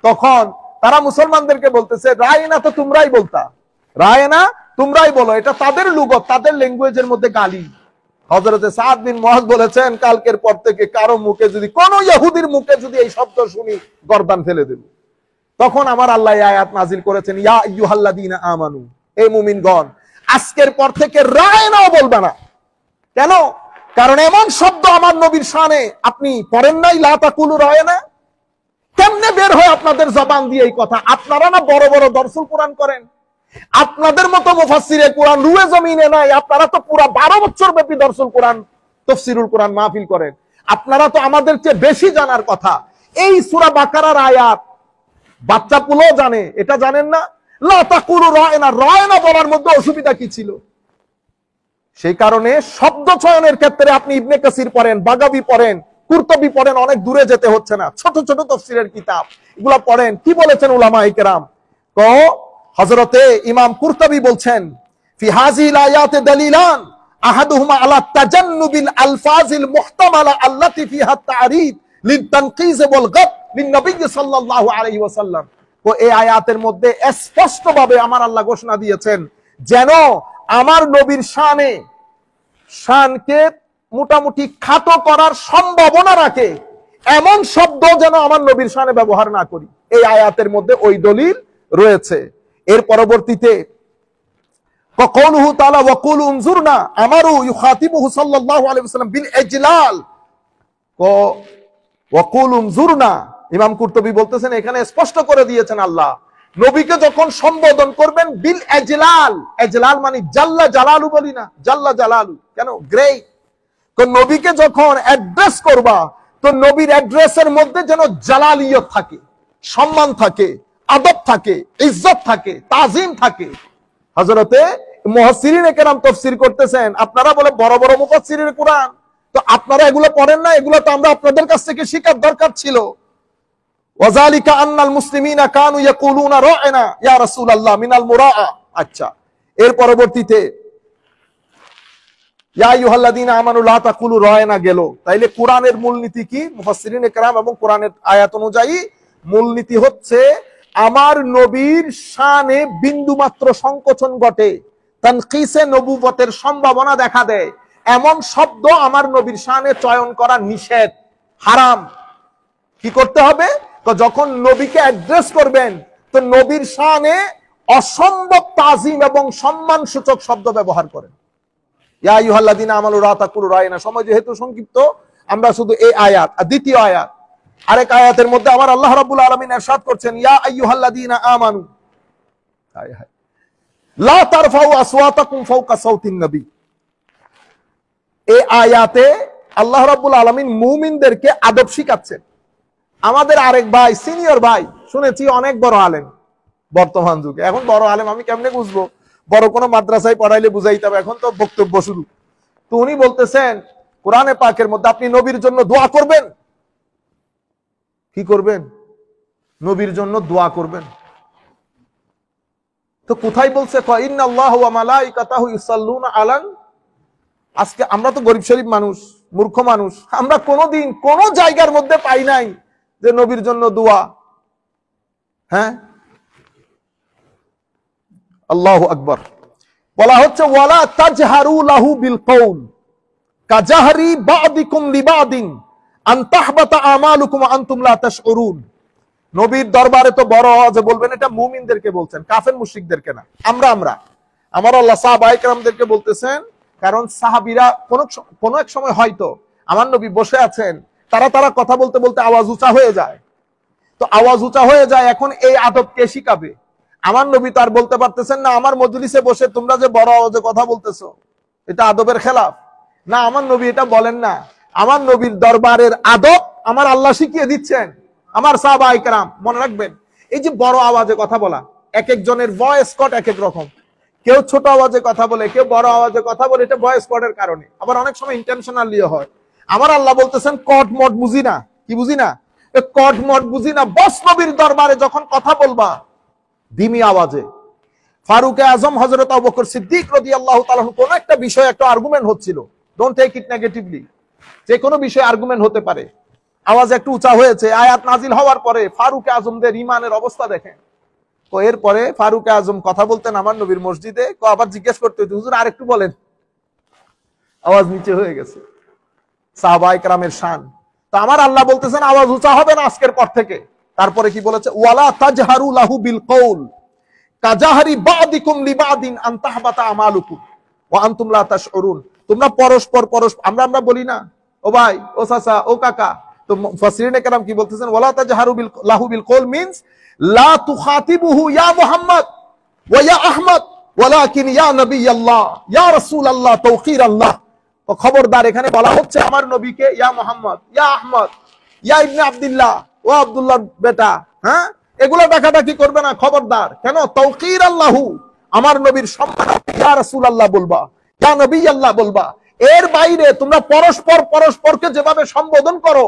তখন তারা মুসলমানদেরকে বলতেছে রায়না তো তোমরাই বলতা, রায়না তোমরাই বলো, এটা তাদের লুগত, তাদের ল্যাঙ্গুয়েজের মধ্যে গালি। হযরতে সাদ বিন মুআজ বলেছেন কালকের পর থেকে কারো মুখে যদি, কোন ইহুদির মুখে যদি এই শব্দ শুনি, গর্দান ফেলে দেব। তখন আমার আল্লাহ এই আয়াত নাজিল করেছেন, ইয়া আইয়ুহাল্লাযীনা আমানু, হে মুমিনগণ, আজকের পর থেকে রায়নাও বলবে না। কেন? কারণ এমন শব্দ আমার নবীর শানে আপনি পড়েন নাই, লা তাকুলু রায়না। কেমনে বের হয় আপনাদের জবান দিয়ে এই কথা? আপনারা না বড় বড় দরসুল কোরআন করেন, আপনাদের মতো মুফাসসিরে কোরআন রুয়ে জমিনে নাই। আপনারা তো পুরো 12 বছর ব্যাপী দরসুল কোরআন, তাফসীরুল কোরআন মাহফিল করেন, আপনারা তো আমাদের চেয়ে বেশি জানার কথা। এই সূরা বাকারার আয়াত বাচ্চা পুলো জানে, এটা জানেন না? লা তাকুলু রায়না, রায়না বলার মধ্যে অসুবিধা কি ছিল? সেই কারণে শব্দ চয়নের ক্ষেত্রে আপনি ইবনে কাসির পড়েন, বাগাবী পড়েন, কুরতুবী পড়েন, অনেক দূরে যেতে হচ্ছে না। ছোট ছোট তাফসীরের কিতাব এগুলা পড়েন, কি বলেছেন উলামায়ে কেরাম। হযরতে ইমাম কুরতুবী বলছেন ফি হাযিহিল আয়াতে দালিলান আহাদুহুমা আলা তাজান্নুবিল আলফাজিল মুহতামালা আল্লাতী ফিহা তা'রিদ লিতানকিজ ওয়াল গাব লিন নবী সাল্লাল্লাহু আলাইহি ওয়াসাল্লাম। তো এই আয়াতের মধ্যে স্পষ্টভাবে আমার আল্লাহ ঘোষণা দিয়েছেন যেন আমার নবীর শানকে মোটামুটি খাটো করার সম্ভাবনা রাখে এমন শব্দ যেন আমার নবীর শানে ব্যবহার না করি। এই আয়াতের মধ্যে ওই দলিল রয়েছে। এর পরবর্তীতে কওলুহু তাআলা ওয়াকুলু উনজুরনা আমারু ইউখাতিবুহু সাল্লাল্লাহু আলাইহি ওয়াসাল্লাম বিল ইজলাল। ওয়াকুলু উনজুরনা, ইমাম কুরতুবী বলতেছেন এখানে স্পষ্ট করে দিয়েছেন আল্লাহ নবীকে যখন সম্বোধন করবেন বিল ইজলাল। ইজলাল মানে জাল্লা জালালু বলি না, জাল্লা জালালু কেন? গ্রেট। তো নবীকে যখন অ্যাড্রেস করবা, তো নবীর অ্যাড্রেসের মধ্যে যেন জালালিয়ত থাকে, সম্মান থাকে, আদব থাকে, ইজ্জত থাকে, তাজিম থাকে। হযরতে মুফাসসিরিনে কেরাম তাফসীর করতেছেন, আপনারা বলে বড় বড় মুফাসসিরিনে কোরআন, তো আপনারা এগুলো পড়েন না? এগুলো তো আমরা আপনাদের কাছ থেকে শেখার দরকার ছিল। ওয়াযালিকা আন্নাল মুসলিমিনা কানু ইয়াকুলুনা রা'না ইয়া রাসূলুল্লাহ মিনাল মুরাআ। আচ্ছা, এর পরবর্তীতে ইয়া আইয়ুহাল্লাযীনা আমানু লা তাকুলু রা'না গেল। তাইলে কোরআনের মূলনীতি কি? মুফাসসিরিনে কেরাম এবং কোরআনের আয়াত অনুযায়ী মূলনীতি হচ্ছে আমার নবীর শানে বিন্দুমাত্র সংকোচন ঘটে, তানকিসে নবুবতের সম্ভাবনা দেখা দেয়, এমন শব্দ আমার নবীর শানে চয়ন করা নিষেধ, হারাম। কি করতে হবে? তো যখন নবীকে অ্যাড্রেস করবেন, তো নবীর শানে অসম্ভব তাজিম এবং সম্মান সূচক শব্দ ব্যবহার করেন। ইয়া আইয়ুহাল্লাযীনা আমানু লা তাকুলু রা'না। সময় যেহেতু সংক্ষিপ্ত, আমরা শুধু এই আয়াত আর দ্বিতীয় আয়াত, আরেক আয়াতের মধ্যে আমার আল্লাহ রাব্বুল আলামিন ইরশাদ করছেন ইয়া আইয়ুহাল্লাযীনা আমানু লা তারফাউ আসওয়াতাকুম ফাওকা সাওতিন নবী। এই আয়াতে আল্লাহ রাব্বুল আলামিন মুমিনদেরকে আদব শিখাচ্ছেন। আমাদের আরেক ভাই, সিনিয়র ভাই, শুনেছি অনেক বড় আলেম বর্তমান যুগে। এখন বড় আলেম আমি কেমনে বুঝবো? বড় কোনো মাদ্রাসায় পড়াইলে বুঝাইতে হবে, এখন তো বক্তব্য শুরু। তো উনি বলতেছেন কোরআনে পাকের মধ্যে আপনি নবীর জন্য দোয়া করবেন, কি করবেন? নবীর জন্য দোয়া করবেন। তো কোথায় বলছে ইন্নাল্লাহু ওয়া মালাইকাতাহু ইউসাল্লুনা আলান? আজকে আমরা তো গরিব শরীফ মানুষ, মূর্খ মানুষ, আমরা কোনোদিন কোন জায়গার মধ্যে পাই নাই যে নবীর জন্য দোয়া। হ্যাঁ, আল্লাহু আকবার। বলা হচ্ছে ওয়ালা তাজহারু লাহু বিল কওল কাজাহরি বাদিকুম লিবাদিন আন তাহবাতা আমালুকুম ওয়া আনতুম লা তাশউরুন। নবীর দরবারে তো বড় আওয়াজে বলবেন, এটা মুমিনদেরকে বলছেন, কাফের মুশরিকদেরকে না। আমার আল্লাহ সাহাবায়ে কেরামদেরকে বলতেছেন, কারণ সাহাবীরা কোন এক সময় হয়তো আমার নবী বসে আছেন, তারা কথা বলতে বলতে আওয়াজ উঁচা হয়ে যায়। তো আওয়াজ উঁচা হয়ে যায়, এখন এই আদব কে শিখাবে? আমার নবী তো আর বলতে পারতেছেন না আমার মজলিসে বসে তোমরা যে বড় আওয়াজে কথা বলতেছো এটা আদবের খেলাফ। না, আমার নবী এটা বলেন না। আমার নবীর দরবারের আদব আমার আল্লাহ শিখিয়ে দিচ্ছেন। আমার সাহাবায়ে কেরাম মনে রাখবেন, এই যে বড় আওয়াজে কথা বলা, এক একজনের ভয়েস কট এক এক রকম। কেউ ছোট আওয়াজে কথা বলে, কেউ বড় আওয়াজে কথা বলে, এটা ভয়েস কটের কারণে। আবার অনেক সময় ইন্টেনশনালিও হয়। আমার আল্লাহ বলতেছেন কট মট বুঝি না। কি বুঝি না? কট মট বুঝি না। বস নবীর দরবারে যখন কথা বলবা ধিমি আওয়াজে। ফারুক আজম হযরত আবু বকর সিদ্দিক রাদিয়াল্লাহু তাআলা কোন একটা বিষয় একটা আর্গুমেন্ট হচ্ছিল, ডোন্ট টেক ইট নেগেটিভলি, যে কোনো বিষয়ে আর্গুমেন্ট হতে পারে, আওয়াজ একটু উঁচা হয়েছে, আয়াত নাজিল হওয়ার পরে ফারুক আজমদের ঈমানের অবস্থা দেখেন। তো এরপরে ফারুক আজম কথা বলতেন আমার নবীর মসজিদে, আবার জিজ্ঞেস করতে হতো হুজুর আরেকটু বলেন, আওয়াজ নিচে হয়ে গেছে। সাহাবায়ে কেরামের শান। তো আমার আল্লাহ বলতেছেন আওয়াজ উঁচা হবে না আজকের পর থেকে। তারপরে কি বলেছে? ওয়ালা তাজহারু লাহু বিল কওল কাজাহরি বাদিকুম লিবাদিন আন তাহবাতা আমালুকুম ওয়া আনতুম লা তাশউরুন। তোমরা পরস্পর আমরা বলি না, ও ভাই, ও চাচা, ও কাকা। তো মুফাসসিরিনে কেরাম কি বলতেছেন? ওয়ালা তাজহারু লাহু বিল কওল মিন্স লা তুখাতিবুহু ইয়া মুহাম্মদ ওয়া ইয়া আহমদ ওয়ালাকিন ইয়া নবিয়াল্লাহ ইয়া রাসূলুল্লাহ তাওকীরাল্লাহ। তো খবরদার, এখানে বলা হচ্ছে আমার নবীকে ইয়া মুহাম্মদ, ইয়া আহমদ, ইয়া ইবনে আব্দুল্লাহ, ও আব্দুল্লাহর বেটা। হ্যাঁ, এগুলো ডাকাডাকি করবে না, খবরদার। কেন? তাওকীরাল্লাহু, আমার নবীর সম্মান ইয়া রাসূলুল্লাহ বলবা, ইয়া নবিয়াল্লাহ বলবা। এর বাইরে তোমরা পরস্পরকে যেভাবে সম্বোধন করো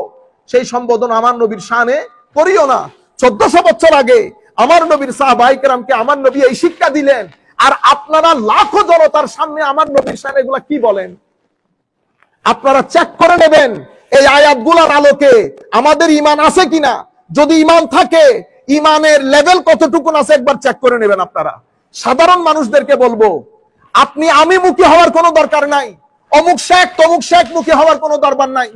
সেই সম্বোধন আমার নবীর শানে করিও না। 1400 বছর আগে আমার নবীর সাহাবায়ে কেরামকে আমার নবী এই শিক্ষা দিলেন, আর আপনারা লাখো জনতার সামনে আমার নবীর শানে এগুলা কি বলেন? আপনারা চেক করে নেবেন এই আয়াতগুলোর আলোকে আমাদের ঈমান আছে কিনা। যদি ঈমান থাকে, ঈমানের লেভেল কতটুকু আছে একবার চেক করে নেবেন আপনারা। সাধারণ মানুষদেরকে বলবো, আপনি আমি মুখী হওয়ার কোনো দরকার নাই, অমুক শেখ তমুক শেখ মুখী হওয়ার কোনো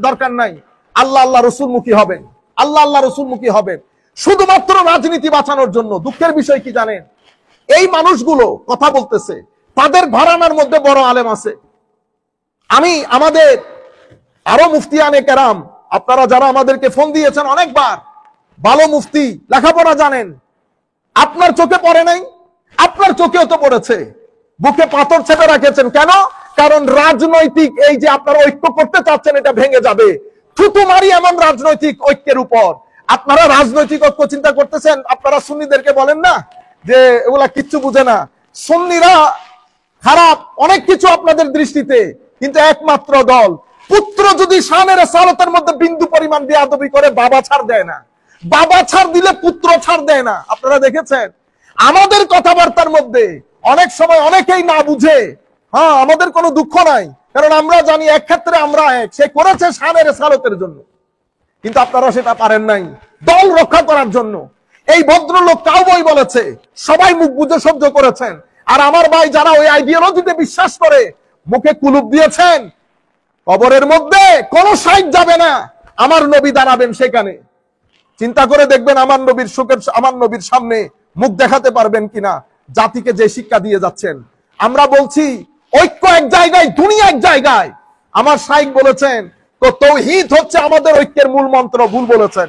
দরকার নাই। আল্লাহ আল্লাহ রসুল মুখী হবেন, আল্লাহ আল্লাহ রসুল মুখী হবেন, শুধুমাত্র রাজনীতি বাঁচানোর জন্য। দুঃখের বিষয় কি জানেন? এই মানুষগুলো কথা বলতেছে, তাদের ঘরানার মধ্যে বড় আলেম আছে। আমাদের আরো মুফতিয়ানে কেরাম, আপনারা যারা আমাদেরকে ফোন দিয়েছেন অনেকবার, ভালো মুফতি, লেখাপড়া জানেন, আপনার চোখে পড়ে নাই? আপনার চোখেও তো পড়েছে। বুকে পাথর চেপে রাখেছেন কেন? কারণ রাজনৈতিক এই যে আপনারা ঐক্য করতে চাচ্ছেন, এটা ভেঙে যাবে। থুতু মারি এমন রাজনৈতিক ঐক্যের উপর। আপনারা রাজনৈতিক ঐক্য চিন্তা করতেছেন, আপনারা সুন্নিদেরকে বলেন না যে এগুলা কিচ্ছু বুঝে না, সুন্নিরা খারাপ, অনেক কিছু আপনাদের দৃষ্টিতে, কিন্তু একমাত্র দল, পুত্র যদি শানের সালাতের মধ্যে বিন্দু পরিমাণ বেয়াদবি করে, বাবা ছাড় দেয় না। বাবা ছাড় দিলে পুত্র ছাড় দেয় না। আপনারা দেখেছেন আমাদের কথাবার্তার মধ্যে অনেক সময় অনেকেই না বুঝে। হ্যাঁ, আমাদের কোনো দুঃখ নাই, কারণ আমরা জানি এক ক্ষেত্রে আমরা এক, সে করেছে শানের সালাতের জন্য, কিন্তু আপনারা সেটা পারেন নাই দল রক্ষা করার জন্য। এই ভদ্রলোক কাউবয় বলেছে, সবাই মুখ বুঝে সহ্য করেছেন। আর আমার ভাই যারা ওই আইডিওলজিতে বিশ্বাস করে, মুখে কুলুপ দিয়েছেন। কবরের মধ্যে কোনো সাইড যাবে না, আমার নবী দাঁড়াবেন সেখানে। চিন্তা করে দেখবেন আমার নবীর সামনে মুখ দেখাতে পারবেন কিনা, জাতিকে যে শিক্ষা দিয়ে যাচ্ছেন। আমরা বলছি ঐক্য এক জায়গায়, দুনিয়া এক জায়গায়। আমার শাইখ বলেছেন তাওহীদ হচ্ছে আমাদের ঐক্যের মূল মন্ত্র। ভুল বলেছেন।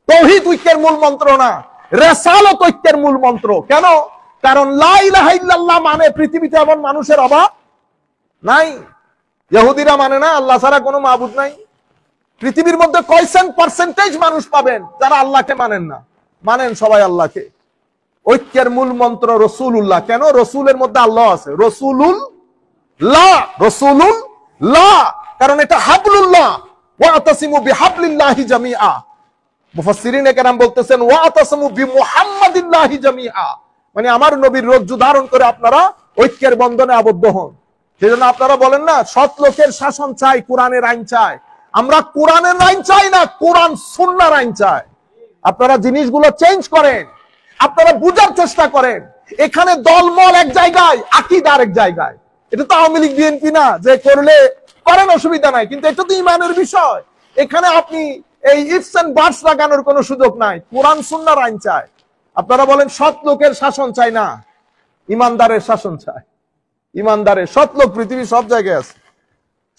তাওহীদ ঐক্যের মূল মন্ত্র না, রিসালাত ঐক্যের মূল মন্ত্র। কেন? কারণ লা ইলাহা ইল্লাল্লাহ মানে পৃথিবীতে এমন মানুষের অভাব নাই। ইহুদিরা মানে না আল্লাহ ছাড়া কোনো মাবুদ নাই। পৃথিবীর মধ্যে কয়সেন পার্সেন্টেজ মানুষ পাবেন যারা আল্লাহকে মানেন না? মানেন সবাই আল্লাহকে। ঐক্যের মূল মন্ত্র রসুলুল্লাহ। কেন? রসুলের মধ্যে আল্লাহ আছে। রসুলুল্লাহ, কারণ এটা হাবলুল্লাহ, ওয়াতাসিমু বিহাবলিল্লাহি জামিআ। মুফাসসিরিনে কেরাম বলতেছেন ওয়াতাসমু বিমুহাম্মাদিল্লাহি জামিআ, মানে আমার নবীর রজ্জু ধারণ করে আপনারা ঐক্যের বন্ধনে আবদ্ধ হন। সেজন্য আপনারা বলেন না সৎ লোকের শাসন চাই, কোরআনের আইন চাই। আমরা কোরআনের আইন চাই না, কোরআন সুন্নাহর আইন চাই। আপনারা জিনিসগুলো চেঞ্জ করেন, আপনারা বুঝার চেষ্টা করেন। এখানে দলমল এক জায়গায়, আকীদা আরেক জায়গায়। এটা তো আওয়ামী লীগ বিএনপি না যে করলে করেন, অসুবিধা নাই, কিন্তু এটা তো ঈমানের বিষয়। এখানে আপনি এই ইফস এন্ড বাটস লাগানোর কোনো সুযোগ নাই। কোরআন সুন্নাহর আইন চাই। আপনারা বলেন সৎ লোকের শাসন চাই না, ইমানদারের শাসন চাই। ইমানদারের, সৎ লোক পৃথিবীর সব জায়গায় আছে,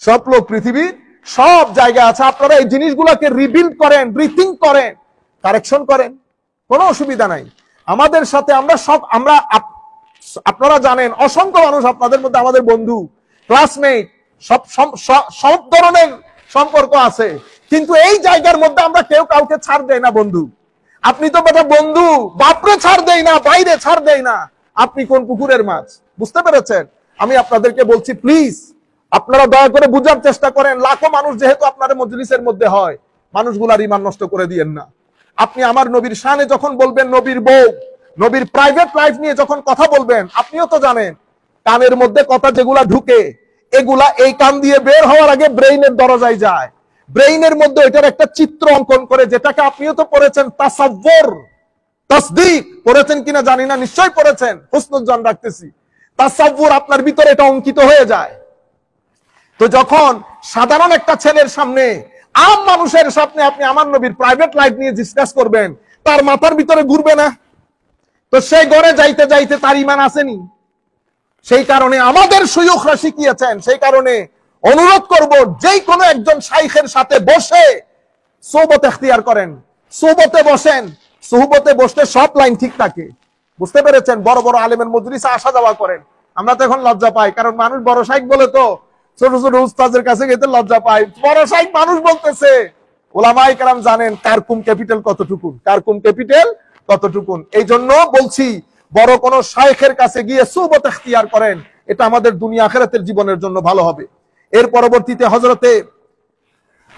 সৎ লোক পৃথিবীর সব জায়গায় আছে। আপনারা এই জিনিসগুলোকে রিবিল্ড করেন, রিথিঙ্ক করেন, কারেকশন করেন, কোনো অসুবিধা নাই। আমাদের সাথে আমরা আপনারা জানেন অসংখ্য মানুষ আপনাদের মধ্যে আমাদের বন্ধু, ক্লাসমেট, সব ধরনের সম্পর্ক আছে, কিন্তু এই জায়গার মধ্যে আমরা কেউ কাউকে ছাড় দেয় না। বন্ধু আপনি তো বেটা বন্ধু, বাপরে ছাড় দেয় না, বাইরে ছাড় দেয় না। আপনি কোন পুকুরের মাছ, বুঝতে পেরেছেন? আমি আপনাদেরকে বলছি প্লিজ আপনারা দয়া করে বুঝার চেষ্টা করেন। লাখো মানুষ যেহেতু আপনাদের মজলিসের মধ্যে হয়, মানুষগুলার ঈমান নষ্ট করে দিয়েন না। আপনি আমার নবীর শানে যখন বলবেন, নবীর বউ, নবীর প্রাইভেট লাইফ নিয়ে যখন কথা বলবেন, আপনিও তো জানেন কানের মধ্যে কথা যেগুলা ঢুকে, এগুলা এই কান দিয়ে বের হওয়ার আগে ব্রেইনের দরজায় যায়। ব্রেইনের মধ্যে এটার একটা চিত্র অঙ্কন করে, যেটাকে আপনিও তো পড়েছেন, তাসাব্বুর, তাসদিক পড়েছেন কিনা জানি না, নিশ্চয়ই পড়েছেন, হুসনুজ্জান রাখতেছি। তাসাব্বুর আপনার ভিতরে এটা অঙ্কিত হয়ে যায়। তো যখন সাধারণ একটা ছেলের সামনে, আম মানুষের সামনে আপনি আমার নবীর প্রাইভেট লাইফ নিয়ে ডিসকাস করবেন, তার মাথার ভিতরে ঘুরবে না? তো সেই ঘরে যাইতে যাইতে তার ঈমান আসেনি। সেই কারণে আমাদের শায়খরা শিখিয়েছেন, সেই কারণে অনুরোধ করব, যেই কোনো একজন শাইখের সাথে বসে সোহবত ইখতিয়ার করেন, সোহবতে বসেন। সোহবতে বসতে সব লাইন ঠিক থাকে, বুঝতে পেরেছেন? বড় বড় আলেমের মজলিসে আসা যাওয়া করেন। আমরা তো এখন লজ্জা পাই, কারণ মানুষ বড় শাইখ বলে তো ছোট ছোট উস্তাদের কাছে গেতে লজ্জা পাই। বড় শাইখ মানুষ বলতেছে, ওলামায়ে কেরাম জানেন কারকুম ক্যাপিটাল কতটুকুন, কারকুম ক্যাপিটাল কতটুকুন। এই জন্য বলছি, বড় কোন শাইখের কাছে গিয়ে সোহবত ইখতিয়ার করেন, এটা আমাদের দুনিয়া আখিরাতের জীবনের জন্য ভালো হবে। এর পরবর্তীতে হযরতে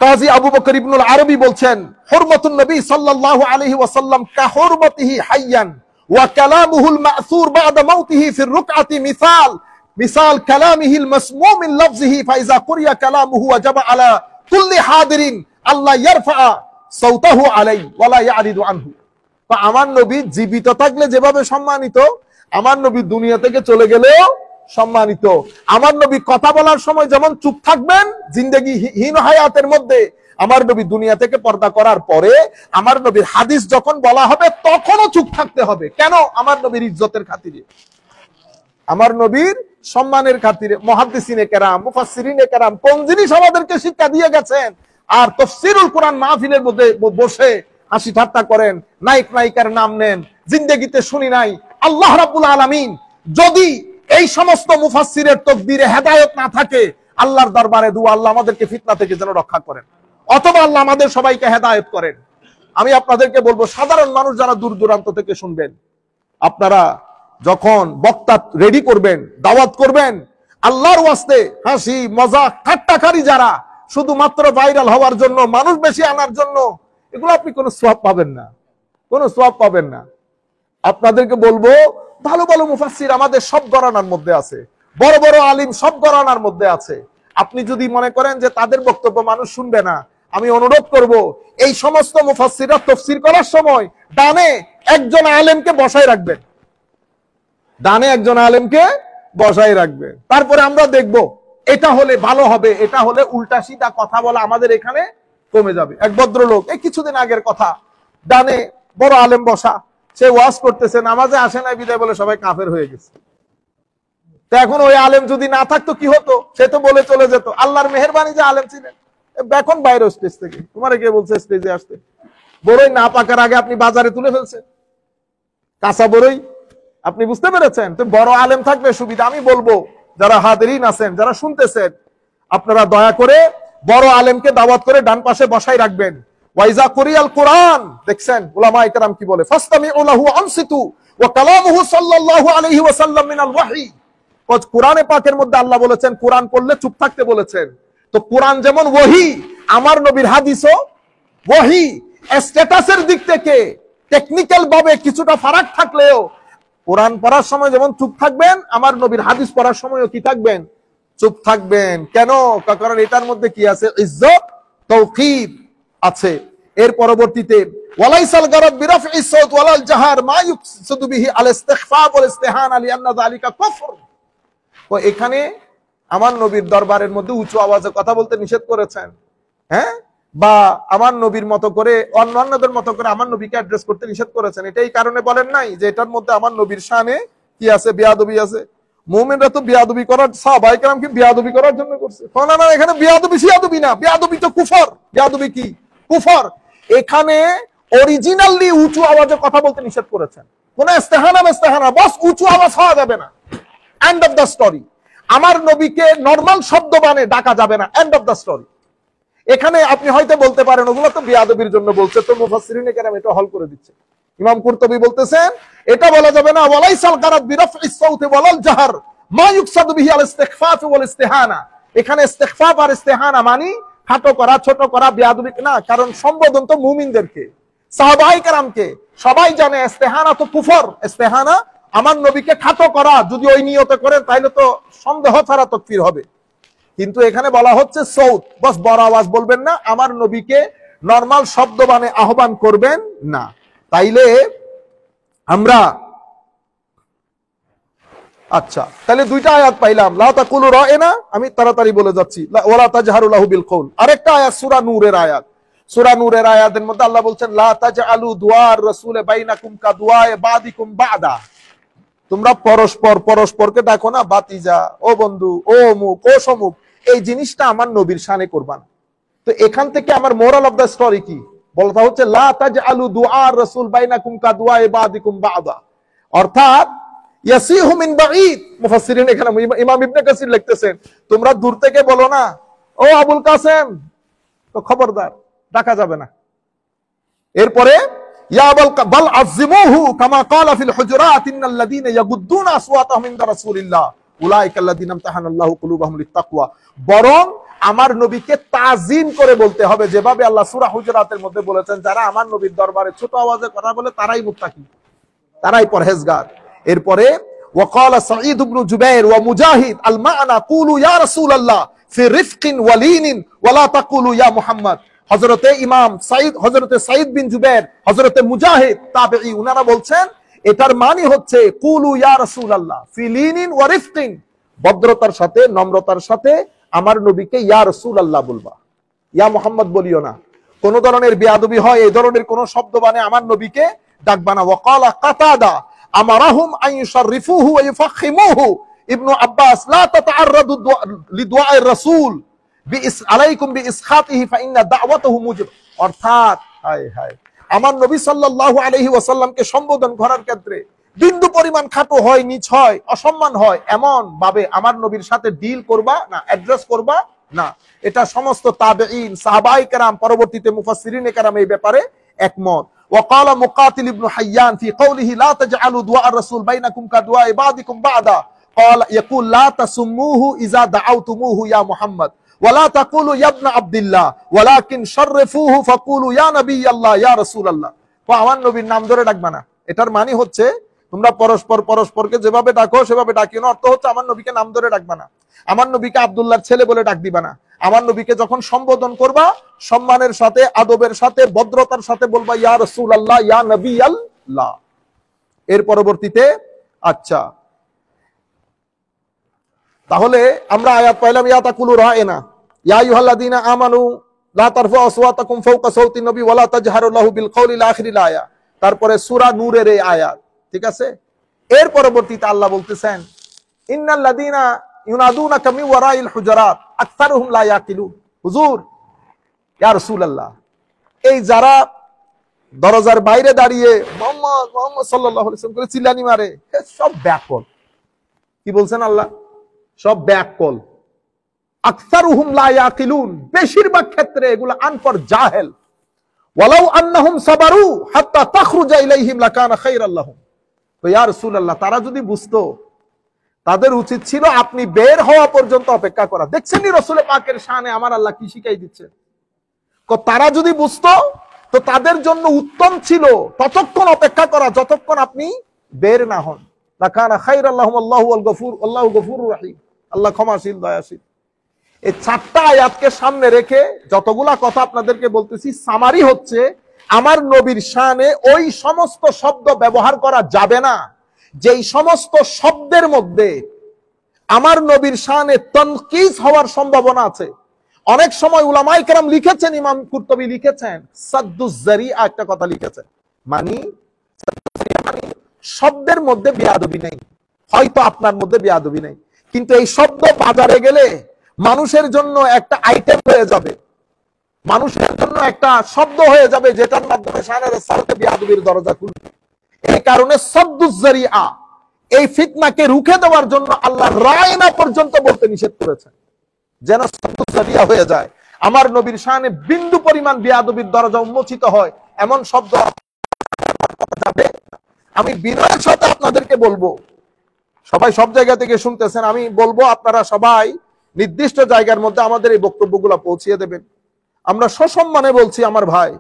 কাজী আবু বকর ইবনুল আরবী বলছেন, হুরমাতুন নবী সাল্লাল্লাহু আলাইহি ওয়াসাল্লাম কা হুরমাতিহি হাইয়ান ওয়া কালামুহুল মা'সুর বা'দা মাউতিহি ফির রুকআতি মিসাল কালামিহিল মাসমুম মিন লাফজিহি ফাইজা কুরিয়া কালামুহু ওয়াজাবা আলা কুল্লি হাদিরিন আল্লাহ ইয়ারফা সাওতাহু আলাইহি ওয়া লা ইয়ারিদু আনহু। তো আমার নবী জীবিত থাকলে যেভাবে সম্মানিত, আমার নবী দুনিয়া থেকে চলে গেলেও সম্মানিত। আমার নবী কথা বলার সময় যেমন চুপ থাকবেন জিন্দেগি হীন হায়াতের মধ্যে, আমার নবী দুনিয়া থেকে পর্দা করার পরে আমার নবীর হাদিস যখন বলা হবে তখনও চুপ থাকতে হবে। কেন? আমার নবীর ইজ্জতের খাতিরে, আমার নবীর সম্মানের খাতিরে। মুহাদ্দিসিনে কেরাম, মুফাসসিরিনে কেরাম কোন জিনিস আমাদেরকে শিক্ষা দিয়ে গেছেন। আর তাফসীরুল কোরআন মাহফিলের মধ্যে বসে হাসি ঠাট্টা করেন, নায়ক নায়িকার নাম নেন, জিন্দেগিতে শুনি নাই। আল্লাহ রাব্বুল আলামিন যদি এই সমস্ত মুফাসসিরের তাকদীরে হেদায়েত না থাকে, আল্লাহর দরবারে দুআ, আল্লাহ আমাদেরকে ফিতনা থেকে যেন রক্ষা করেন, অথবা আল্লাহ আমাদের সবাইকে হেদায়েত করেন। আমি আপনাদেরকে বলবো, সাধারণ মানুষ যারা দূর দূরান্ত থেকে শুনবেন, আপনারা যখন বক্তা রেডি করবেন, দাওয়াত করবেন, আল্লাহর ওয়াস্তে হাসি মজাক ঠাট্টাখারি যারা শুধুমাত্র ভাইরাল হওয়ার জন্য, মানুষ বেশি আনার জন্য, এগুলো আপনি কোনো সওয়াব পাবেন না, কোনো সওয়াব পাবেন না। আপনাদেরকে বলবো, ভালো ভালো মুফাসসির আমাদের সব ঘরানার মধ্যে আছে, বড় বড় আলিম সব ঘরানার মধ্যে আছে। আপনি যদি মনে করেন যে তাদের বক্তব্য মানুষ শুনবে না, আমি অনুরোধ করব, এই সমস্ত মুফাসসিররা তাফসীর করার সময় ডানে একজন আলেমকে বসায় রাখবেন, ডানে একজন আলেমকে বসায় রাখবেন। তারপরে আমরা দেখব এটা হলে ভালো হবে, এটা হলে উল্টা সিধা কথা বলা আমাদের এখানে কমে যাবে। এক ভদ্রলোক, এই কিছুদিন আগের কথা, ডানে বড় আলেম বসা, সে ওয়াজ করতেছে, নামাজে আসে না বিদায় বলে সবাই কাফের হয়ে গেছে। তো এখন ওই আলেম যদি না থাকতো কি হতো? সে তো বলে চলে যেত, আল্লাহর মেহেরবানি যে আলেম ছিলেন। এখন বাইরে স্টেজ থেকে তোমার কে বলছে স্টেজে আসতে? বড়ই না পাকার আগে আপনি বাজারে তুলে ফেলছেন, কাঁচা বড়ই। আপনি বুঝতে পেরেছেন? তো বড় আলেম থাকবে সুবিধা। আমি বলবো যারা হাদিরিন আছেন, যারা শুনতেছেন, আপনারা দয়া করে বড় আলেমকে দাওয়াত করে ডান পাশে বসাই রাখবেন। ওয়াইজা কুরিয়াল কোরআন, দেখছেন উলামায়ে কেরাম কি বলে, ফাসতামিউ লাহু আনসিতু ওয়া কালামুহু সাল্লাল্লাহু আলাইহি ওয়াসাল্লাম মিনাল ওয়াহী। কোরআনে পাকের মধ্যে আল্লাহ বলেছেন কোরআন পড়লে চুপ থাকতে বলেছেন। তো কোরআন যেমন ওহী, আমার নবীর হাদিসও ওহী। স্ট্যাটাসের দিক থেকে টেকনিক্যাল ভাবে কিছুটা ফারাক থাকলেও কোরআন পড়ার সময় যেমন চুপ থাকবেন, আমার নবীর হাদিস পড়ার সময়ও কি থাকবেন? চুপ থাকবেন। কেন? কারণ এটার মধ্যে কি আছে? ইজ্জত, তাওকীর আছে। এর পরবর্তীতে ওয়ালাইসাল গারাদ বিরাফই সাউত ওয়ালাল জাহার মা ইউকসাদু বিহি আল ইস্তিগফা ওয়াল ইস্তিহানা লিআন্না যালিকা কুফর। তো এখানে আমার নবীর দরবারের মধ্যে উঁচু আওয়াজে কথা বলতে নিষেধ করেছেন, হ্যাঁ, বা আমার নবীর মতো করে অন্যান্যদের মতো করে আমার নবীকে অ্যাড্রেস করতে নিষেধ করেছেন। এটাই কারণে বলেন নাই যে এটার মধ্যে আমার নবীর শানে কি আছে? বেয়াদবি আছে। মুমিনরা তো বেয়াদবি করার, সাহাবায়ে কেরাম কি বেয়াদবি করার জন্য করছে? না না, এখানে বেয়াদবি সিয়াদবি না, বেয়াদবি তো কুফর। বেয়াদবি কি? কুফর। এখানে অরিজিনালি উঁচু আওয়াজে কথা বলতে নিষেধ করেছেন। কোন ইস্তেহানা বস উঁচু আওয়াজ হওয়া যাবে না, এন্ড অফ দ্য স্টোরি। আমার নবীকে নরমাল শব্দ বানে ডাকা যাবে না, এন্ড অফ দ্য স্টোরি। এখানে আপনি হয়তো বলতে পারেন ওগুলো তো বেয়াদবির জন্য বলছে, তো মুফাসসিরিনে কেরাম এটা হল করে দিচ্ছে। ইমাম কুরতুবী বলতেছেন এটা বলা যাবে না, ওয়ালাইসাল গারাদ বিরাফইস সাউতি ওয়ালাল জাহার মা ইউকসাদু বিহি আল ইস্তিগফাফ ওয়াল ইস্তিহানা। এখানে ইস্তিগফাফ আর ইস্তিহানা মানে খাটো করা, ছোট করা, বেয়াদবি না। কারণ সম্বোধন তো মুমিনদেরকে, সাহাবায়ে কেরামকে। সবাই জানে ইস্তিহানা তো কুফর। ইস্তিহানা আমার নবীকে খাটো করা, যদি ওই নিয়তে করেন তাহলে তো সন্দেহ ছাড়া তাকফীর হবে। কিন্তু এখানে বলা হচ্ছে সৌত, বস বড় আওয়াজ বলবেন না, আমার নবীকে নরমাল শব্দ বানে আহ্বান করবেন না। তাইলে আমরা আচ্ছা, তাহলে দুইটা আয়াত পাইলাম। লা তাকুলু রায়না, আমি তাড়াতাড়ি বলে যাচ্ছি, ওয়ালা তাজহারু লাহু বিল কওল। আরেকটা আয়াত সূরা নূরের আয়াত। সূরা নূরের আয়াতের মধ্যে আল্লাহ বলছেন লা তাজআলু দুআর রাসূল বাইনাকুম কা দুআয়ে বাদিকুম বাদা। তোমরা পরস্পরকে ডাকো না বাতিজা, ও বন্ধু, ও অমুক, ও সমুক। এই জিনিসটা আমার নবীর শানে করবা না। তো এখান থেকে আমার মোরাল অফ দ্য স্টোরি কি? বলতা হচ্ছে লা তাজআলু দুআর রাসূল বাইনাকুম কা দুআয়ে বাদিকুম বাদা। অর্থাৎ ইয়াসিহু মিন বাঈদ। মুফাসসিরিন এখানে ইমাম ইবনে কাসির লিখতেছেন তোমরা দূর থেকে বলো না, ও আবুল কাসেম, তো খবরদার ডাকা যাবে না। এরপরে ইয়া বাল আযিমুহু কামা ক্বালা ফিল হুজুরাত ইন্নাল্লাযীনা ইয়াগুদ্দুনা আসওয়াতাহুম ইনদা রাসূলিল্লাহ উলাইকা আল্লাযীনা ইমতাহানাল্লাহু কুলুবাহুম লিত্তাকওয়া। বরং আমার নবীকে তাজিম করে বলতে হবে, যেভাবে আল্লাহ সূরা হুজুরাতের মধ্যে বলেছেন যারা আমার নবীর দরবারে ছোট আওয়াজে কথা বলে তারাই মুত্তাকি, তারাই পরহেজগার। এরপরে ওয়াকালা সাঈদ ইবনে জুবাইর ওয়া মুজাহিদ আল মা'না কুলু ইয়া রাসূলুল্লাহ ফি রিফকিন ওয়া লিনিন ওয়া লা তাকুলু ইয়া মুহাম্মদ। হযরতে ইমাম সাঈদ, হযরতে সাঈদ বিন জুবাইর, হযরতে মুজাহিদ তাবেঈ, উনারা বলছেন এটার মানে হচ্ছে কুলু ইয়া রাসূলুল্লাহ ফি লিনিন ওয়া রিফকিন, ভদ্রতার সাথে, নম্রতার সাথে আমার নবীকে ইয়া রাসূলুল্লাহ বলবা, ইয়া মুহাম্মদ বলিও না। কোন ধরনের বেয়াদবি হয়, এই ধরনের কোন শব্দ বানে আমার নবীকে ডাকবা না। ওয়াকালা কাতাদা আমারাহুম আন ইউশাররিফুহু ওয়া ইউফখিমুহু। ইবনে আব্বাস লা তাতাআররাদু লিদুআইর রাসূল আলাইকুম বিইসখাতিহি ফাইন্না দাওয়াতাহু মুজিব। অর্থাৎ হায় হায়, আমার নবী সাল্লাল্লাহু আলাইহি ওয়াসাল্লামকে সম্বোধন করার ক্ষেত্রে বিন্দু পরিমাণ খাটো হয়, নিচ হয়, অসম্মান হয়, এমন ভাবে আমার নবীর সাথে ডিল করবা না, অ্যাড্রেস করবা না। এটা সমস্ত তাবেঈন, সাহাবায়ে কেরাম, পরবর্তীতে মুফাসসিরিনে কেরাম এই ব্যাপারে একমত। وقال مقاتل ابن حيان في قوله لا تجعلوا دعاء الرسول بينكم كدعاء بعضكم بعضا قال يقول لا تسموه اذا دعوتموه يا محمد ولا تقولوا يا ابن عبد الله ولكن شرفوه فقولوا يا نبي الله يا رسول الله। তো আমার নবীর নাম ধরে ডাকবা না, এটার মানে হচ্ছে তোমরা পরস্পরকে যেভাবে ডাকো সেভাবে ডাকিও না। অর্থ হচ্ছে আমার নবীকে নাম ধরে ডাকবা না, আমার নবীকে আব্দুল্লাহর ছেলে বলে ডাক দিবা না। আমার নবীকে যখন সম্বোধন করবা সম্মানের সাথে, আদবের সাথে, ভদ্রতার সাথে বলবা ইয়া রাসূলুল্লাহ, ইয়া নবী আল্লাহ। এর পরবর্তীতে আচ্ছা, তাহলে আমরা আয়াত পাইলাম ইয়া তাকুলু রায়না ইয়া আইয়ুহাল্লাযীনা আমানু লা তারফাউ আসওয়াতাকুম ফাওকা সাওতিন নবী ওয়া লা তাজহারু লাহু বিল কওলি ইলা আখিরিল আয়া। তারপরে সূরা নূরের এই আয়াত, ঠিক আছে। এর পরবর্তীতে আল্লাহ বলতেছেন ইন্নাল্লাযীনা ইউনাদুনাকা মিন ওয়ারাইল হুজুরাত আকসারুহুম লা ইয়াকিলুন। হুজুর, ইয়া রাসূলুল্লাহ, এই যারা দরজার বাইরে দাঁড়িয়ে মুহাম্মদ মুহাম্মদ সাল্লাল্লাহু আলাইহি ওয়াসাল্লাম করে চিল্লানি মারে, সব ব্যাকল। কি বলছেন আল্লাহ? সব ব্যাকল। আকসারুহুম লা ইয়াকিলুন, বেশিরভাগ ক্ষেত্রে এগুলো আনপড়, জাহেল। ওয়ালাউ আন্নাহুম সাবারু হাত্তা তাখরুজা ইলাইহিম লাকানা খায়রাল লাহুম। তো ইয়া রাসূলুল্লাহ, তারা যদি বুঝতো, তাদের উচিত ছিল আপনি বের হওয়া পর্যন্ত অপেক্ষা করা। দেখছেন নি রাসূল পাকের শানে আমার আল্লাহ কি শিখাই দিচ্ছে। তারা যদি বুঝতো তো তাদের জন্য উত্তম ছিল ততক্ষণ অপেক্ষা করা যতক্ষণ আপনি বের না হন। লাকানা খায়রাল্লাহুম আল্লাহু আল গফুর, আল্লাহু গফুরুর রহিম, আল্লাহ ক্ষমাশীল দয়াশীল। এই 4টা আয়াতকে সামনে রেখে যতগুলা কথা আপনাদেরকে বলতেছি, সামারি হচ্ছে আমার নবীর শানে ওই সমস্ত শব্দ ব্যবহার করা যাবে না যেই সমস্ত শব্দের মধ্যে আমার নবীর শানে তনকিস হওয়ার সম্ভাবনা আছে। অনেক সময় উলামায়ে কেরাম লিখেছেন, ইমাম কুরতুবী লিখেছেন সাদ্দুজ যারিআ একটা কথা লিখেছেন, মানে শব্দের মধ্যে বেয়াদবি নেই, হয়তো আপনার মধ্যে বেয়াদবি নেই, কিন্তু এই শব্দ বাজারে গেলে মানুষের জন্য একটা আইটেম হয়ে যাবে, মানুষের জন্য একটা শব্দ হয়ে যাবে যেটার মাধ্যমে শানে রাসূলকে বেয়াদবির দরজা খুলবে। এই কারণে সাদ্দুজ যারিআ, এই ফিতনাকে রুখে দেওয়ার জন্য আল্লাহ রায়না পর্যন্ত বলতে নিষেধ করেছেন, যেন সাদ্দুজ যারিআ হয়ে যায়, আমার নবীর শানে বিন্দু পরিমাণ বেয়াদবির দরজা উন্মোচিত হয় এমন শব্দ যাবে। আমি বিনয়ের সাথে আপনাদেরকে বলবো, সবাই সব জায়গা থেকে শুনতেছেন, আমি বলবো আপনারা সবাই নির্দিষ্ট জায়গার মধ্যে আমাদের এই বক্তব্যগুলো পৌঁছিয়ে দেবেন। আমরা সসম্মানে বলছি, আমার ভাই,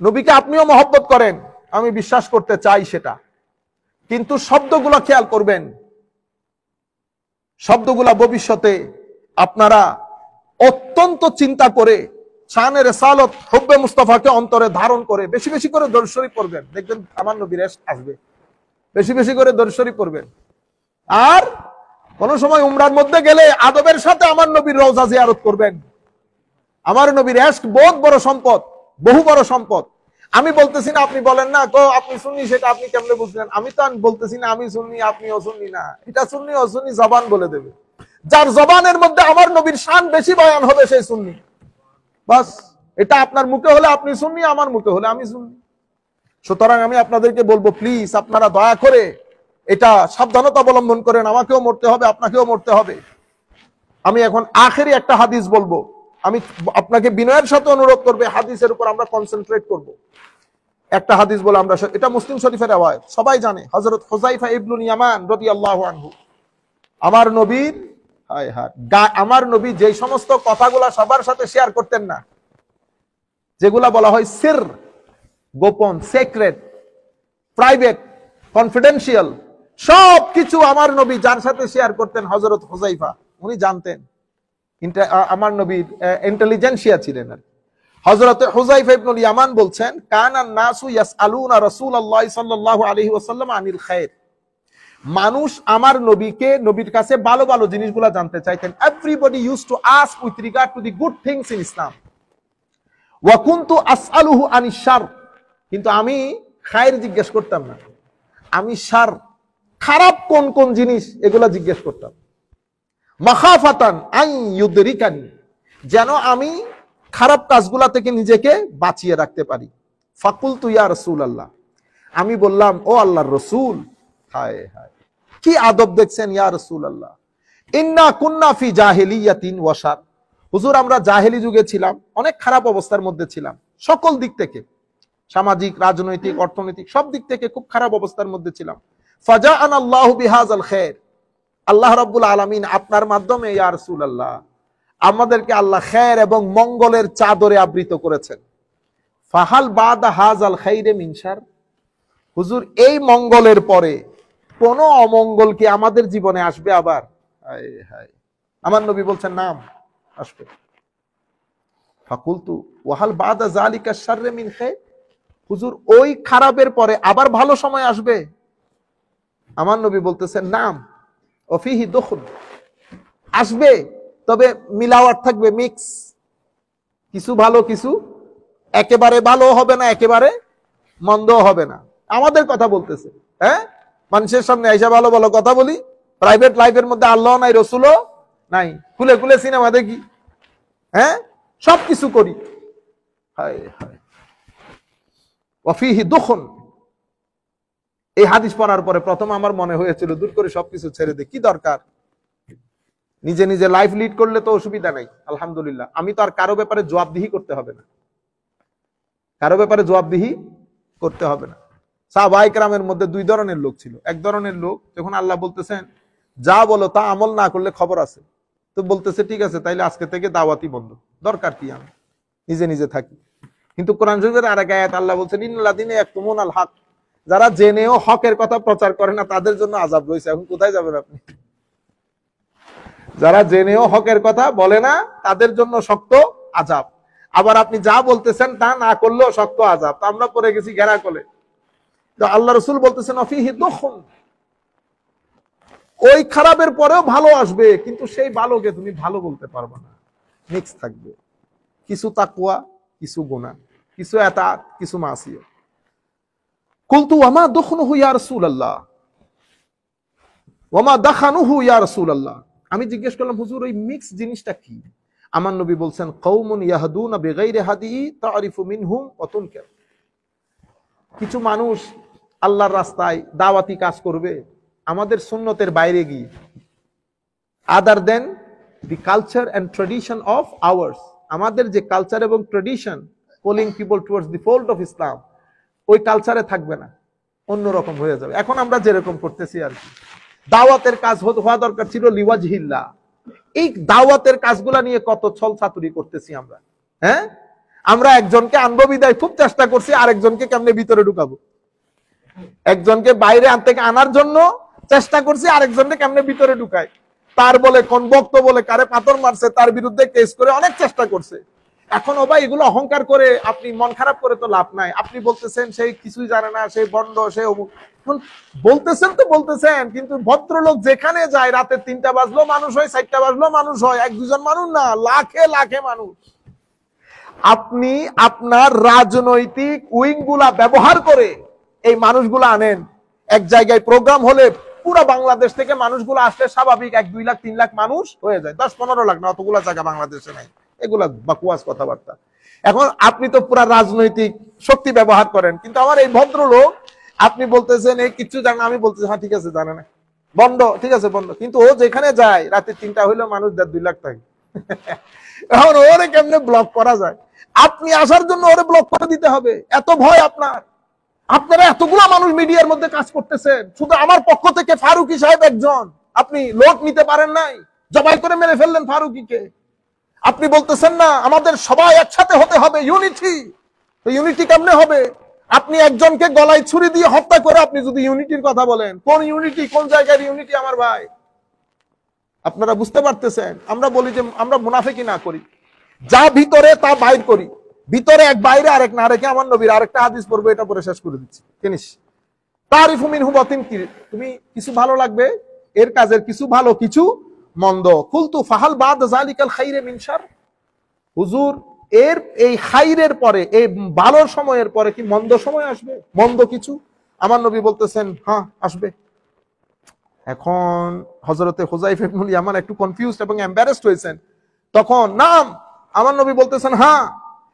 নবীকে আপনিও মহব্বত করেন, আমি বিশ্বাস করতে চাই সেটা, কিন্তু শব্দগুলো খেয়াল করবেন, শব্দগুলা ভবিষ্যতে আপনারা অত্যন্ত চিন্তা করে শানে রিসালাত হুব্বে মুস্তাফাকে অন্তরে ধারণ করে বেশি বেশি করে দরুদ শরীফ পড়বেন, দেখবেন আমার নবীর ইশক আসবে। বেশি বেশি করে দরুদ শরীফ পড়বেন। আর কোন সময় উমরার মধ্যে গেলে আদবের সাথে আমার নবীর রওজা জিয়ারত করবেন। আমার নবীর ইশক বহুত বড় সম্পদ, বহু বড় সম্পদ। আমি বলতেছি না আপনি বলেন না তো আপনি সুন্নি, সেটা আপনি কেমনে বুঝলেন? আমি তো বলতেছি না আমি সুন্নি আপনিও সুন্নি না, এটা সুন্নি অসুন্নি জবান বলে দেবে। যার জবানের মধ্যে আমার নবীর শান বেশি বয়ান হবে সেই সুন্নি, বাস। এটা আপনার মুখে হলে আপনি সুন্নি, আমার মুখে হলে আমি সুন্নি। সুতরাং আমি আপনাদেরকে বলবো, প্লিজ আপনারা দয়া করে এটা সাবধানতা অবলম্বন করেন, আমাকেও মরতে হবে, আপনাকেও মরতে হবে। আমি এখন আখেরি একটা হাদিস বলবো, আমি আপনাকে বিনয়ের সাথে অনুরোধ করবে হাদিসের উপর আমরা কনসেন্ট্রেট করব। একটা হাদিস বলে আমরা, এটা মুসলিম শরীফের রওয়ায়াত, সবাই জানে, হযরত হুযায়ফা ইবনুল ইয়ামান রাদিয়াল্লাহু আনহু, আমার নবীর আমার নবী যেই সমস্ত কথাগুলা সবার সাথে শেয়ার করতেন না, যেগুলা বলা হয় সির, গোপন, সিক্রেট, প্রাইভেট, কনফিডেন্সিয়াল, সব কিছু আমার নবী যার সাথে শেয়ার করতেন হযরত হুযায়ফা, উনি জানতেন। আমার নবীর ইন্টেলিজেন্সিয়া ছিলেন। হযরত হুযায়ফা ইবনুল ইয়ামান বলছেন, কানান নাসু ইয়াসআলুনা রাসূলুল্লাহ সাল্লাল্লাহু আলাইহি ওয়াসাল্লাম আনিল খায়র, মানুষ আমার নবীকে, নবীর কাছে ভালো ভালো জিনিসগুলো জানতে চাইতেন। Everybody use to ask with regard to the good things in Islam, ওয়া কুনতু আসআলুহু আনিশ শার, কিন্তু আমি খায়ের জিজ্ঞেস করতাম না, আমি শার, খারাপ কোন কোন জিনিস এগুলা জিজ্ঞেস করতাম। মাখাফাতান আন ইউদরিকানি, যেন আমি খারাপ কাজগুলা থেকে নিজেকে বাঁচিয়ে রাখতে পারি। ফাকুলতু ইয়া রাসূলুল্লাহ, আমি বললাম ও আল্লাহর রাসূল, হায় হায় কি আদব দেখছেন, ইয়া রাসূলুল্লাহ, ইন্না কুন্না ফি জাহিলিয়াতিন ওয়া শার, হুজুর আমরা জাহেলি যুগে ছিলাম, অনেক খারাপ অবস্থার মধ্যে ছিলাম, সকল দিক থেকে, সামাজিক, রাজনৈতিক, অর্থনৈতিক সব দিক থেকে খুব খারাপ অবস্থার মধ্যে ছিলাম। ফাজাআনাল্লাহু বিহাযাল খায়র, আল্লাহ রাব্বুল আলামিন আপনার মাধ্যমে ইয়া রাসূলুল্লাহ আমাদেরকে আল্লাহ খায়র এবং মঙ্গলের চাদরে আবৃত করেছেন। ফাহাল বাদা হাযাল খায়রে মিন শার, হুজুর এই মঙ্গলের পরে কোন অমঙ্গল কি আমাদের জীবনে আসবে আবার? হায় হায়, আমার নবী বলছেন নাম আসবে। ফাকুলতু ওয়াহাল বাদা যালিকা শাররে মিন খায়র, হুজুর ওই খারাপের পরে আবার ভালো সময় আসবে? আমার নবী বলতেছেন নাম, ওফিহি দুখুল, আসবে, তবে মিলাওয়াট থাকবে, মিক্স, কিছু ভালো কিছু, একেবারে ভালো হবে না, একেবারে মন্দ হবে না। আমাদের কথা বলতেছে, হ্যাঁ, মানুষের সামনে আইসা ভালো ভালো কথা বলি, প্রাইভেট লাইফের মধ্যে আল্লাহ নাই, রসুলও নাই, খুলে খুলে সিনেমা দেখি, হ্যাঁ, সবকিছু করি, হায় হায়, ওয়াফিহি দুখুন। এই হাদিস পড়ার পরে প্রথম আমার মনে হয়েছিল দূর করে সবকিছু ছেড়ে দে, কি দরকার, নিজে নিজে লাইফ লিড করলে তো অসুবিধা নাই, আলহামদুলিল্লাহ, আমি তো আর কারো ব্যাপারে জবাবদিহি করতে হবে না, কারো ব্যাপারে জবাবদিহি করতে হবে না। সাহাবায়ে কেরামের মধ্যে দুই ধরনের লোক ছিল। এক ধরনের লোক যখন আল্লাহ বলতেছেন যা বলো তা আমল না করলে খবর আছে, তো বলতেছে ঠিক আছে তাইলে আজকে থেকে দাওয়াতি বন্ধ, দরকার কি, আমি নিজে নিজে থাকি। কিন্তু কোরআন শরীফের আরেক আয়াত আল্লাহ বলছেন ইন্নাল্লাযীনা ইয়াকতুমুনাল হক, যারা জেনেও হকের কথা প্রচার করে না তাদের জন্য আযাব রয়েছে। এখন কোথায় যাবেন আপনি? যারা জেনেও হকের কথা বলে না তাদের জন্য শক্ত আযাব। আবার আপনি যা বলতেছেন তা না করলেও শক্ত আযাব। তো আমরা পড়ে গেছি ঘেরা কোলে। তো আল্লাহ রাসূল বলতেছেন অফিহি দুখুন, ওই খারাপের পরেও ভালো আসবে, কিন্তু সেই ভালোকে তুমি ভালো বলতে পারবে না, মিক্স থাকবে, কিছু তাকওয়া, কিছু গুনাহ, কিছু ইতাআত, কিছু মাসিয়াত। কুলতু ওয়ামা দুখনুহু ইয়া রাসূলুল্লাহ, ওয়ামা দাখানুহু ইয়া রাসূলুল্লাহ। আমি জিজ্ঞেস করলাম হুজুর ওই মিক্স জিনিসটা কি? আমার নবী বলছেন কওমুন ইয়াহদুনা বিগাইরি হাদি তারিফু মিনহুম ওয়া তুনকার। কিছু মানুষ আল্লাহর রাস্তায় দাওয়াতি কাজ করবে আমাদের সুন্নতের বাইরে গিয়ে, other than the culture and tradition of ours, আমাদের যে কালচার এবং tradition calling people towards the fold of Islam, ওই কালচারে থাকবে না, অন্যরকম হয়ে যাবে। এখন আমরা যেরকম করতেছি আর কি, দাওয়াতের কাজ হওয়া দরকার ছিল লিওয়াজহিল্লাহ, এই দাওয়াতের কাজগুলা নিয়ে কত ছল ছাতুরি করতেছি আমরা। হ্যাঁ, আমরা একজনকে আনবো বিদায় খুব চেষ্টা করছি, আরেকজনকে কেমনে ভিতরে ঢুকাবো, একজনকে বাইরে থেকে আনার জন্য চেষ্টা করছি, আরেকজনকে কেমনে ভিতরে ঢুকায়, তার বলে কোন বক্ত বলে কারে পাথর মারছে তার বিরুদ্ধে কেস করে অনেক চেষ্টা করছে। এখন ও ভাই এগুলো অহংকার করে আপনি মন খারাপ করে তো লাভ নাই। আপনি বলতেছেন সেই কিছুই জানে না, সেই বন্ড, সে অমুক, বলতেছেন তো বলতেছেন, কিন্তু ভদ্রলোক যেখানে যায় রাতে 3টা বাজলো মানুষ হয়, 4টা বাজলো মানুষ হয়, 1-2 জন মানুষ না, লাখে লাখে মানুষ। আপনি আপনার রাজনৈতিক উইং গুলা ব্যবহার করে এই মানুষগুলা আনেন, এক জায়গায় প্রোগ্রাম হলে পুরো বাংলাদেশ থেকে মানুষগুলো আসলে স্বাভাবিক 1-2 লাখ 3 লাখ মানুষ হয়ে যায়, 10-15 লাখ না, অতগুলা জায়গা বাংলাদেশে নাই, এগুলা বাকুয়াস কথাবার্তা। এখন আপনি তো পুরো রাজনৈতিক শক্তি ব্যবহার করেন, কিন্তু আমার এই ভদ্রলোক আপনি বলতেছেন এই কিছু জানে, আমি বলতেছি হ্যাঁ ঠিক আছে জানে না, বন্ড, ঠিক আছে বন্ড, কিন্তু ও যেখানে যায় রাতে 3টা হইলেও মানুষ 1.5-2 লাখ থাকে। এখন ওরে কেমনে ব্লক করা যায়? আপনি আসার জন্য ওরে ব্লক করে দিতে হবে, এত ভয় আপনার? আপনারা এতগুলা মানুষ মিডিয়ার মধ্যে কাজ করতেছেন, শুধু আমার পক্ষ থেকে ফারুকী সাহেব একজন, আপনি লোড নিতে পারেন নাই, জবাই করে মেরে ফেললেন ফারুকীকে। আপনি বলতেছেন না আমাদের সবাই একসাথে হতে হবে, ইউনিটি। তো ইউনিটি কেমনে হবে? আপনি একজনকে গলায় ছুরি দিয়ে হত্যা করে আপনি যদি ইউনিটির কথা বলেন, কোন ইউনিটি, কোন জায়গার ইউনিটি আমার ভাই? আপনারা বুঝতে পারতেছেন? আমরা বলি যে আমরা মুনাফিকি না করি, যা ভিতরে তা বাইর করি, ভিতরে এক বাইরে আরেক না। রেখে আমার নবীর আরেকটা হাদিস পড়বো, এটা পরে শেষ করে দিচ্ছি। জিনিস তারিফু মিনহু বাতিন, কি তুমি কিছু ভালো লাগবে এর কাজের কিছু ভালো কিছু মন্দ। কুলতু ফাহাল বাদ যালিকাল খাইরে মিন শার, হুজুর এর এই খাইরের পরে, এই ভালো সময়ের পরে কি মন্দ সময় আসবে, মন্দ কিছু? আমার নবী বলতেছেন হ্যাঁ আসবে। এখন হযরতে হুযায়ফা ইবনুল ইয়ামান একটু কনফিউজড এবং এম্বারেসড হয়েছেন। তখন নাম আমার নবী বলতেছেন হ্যাঁ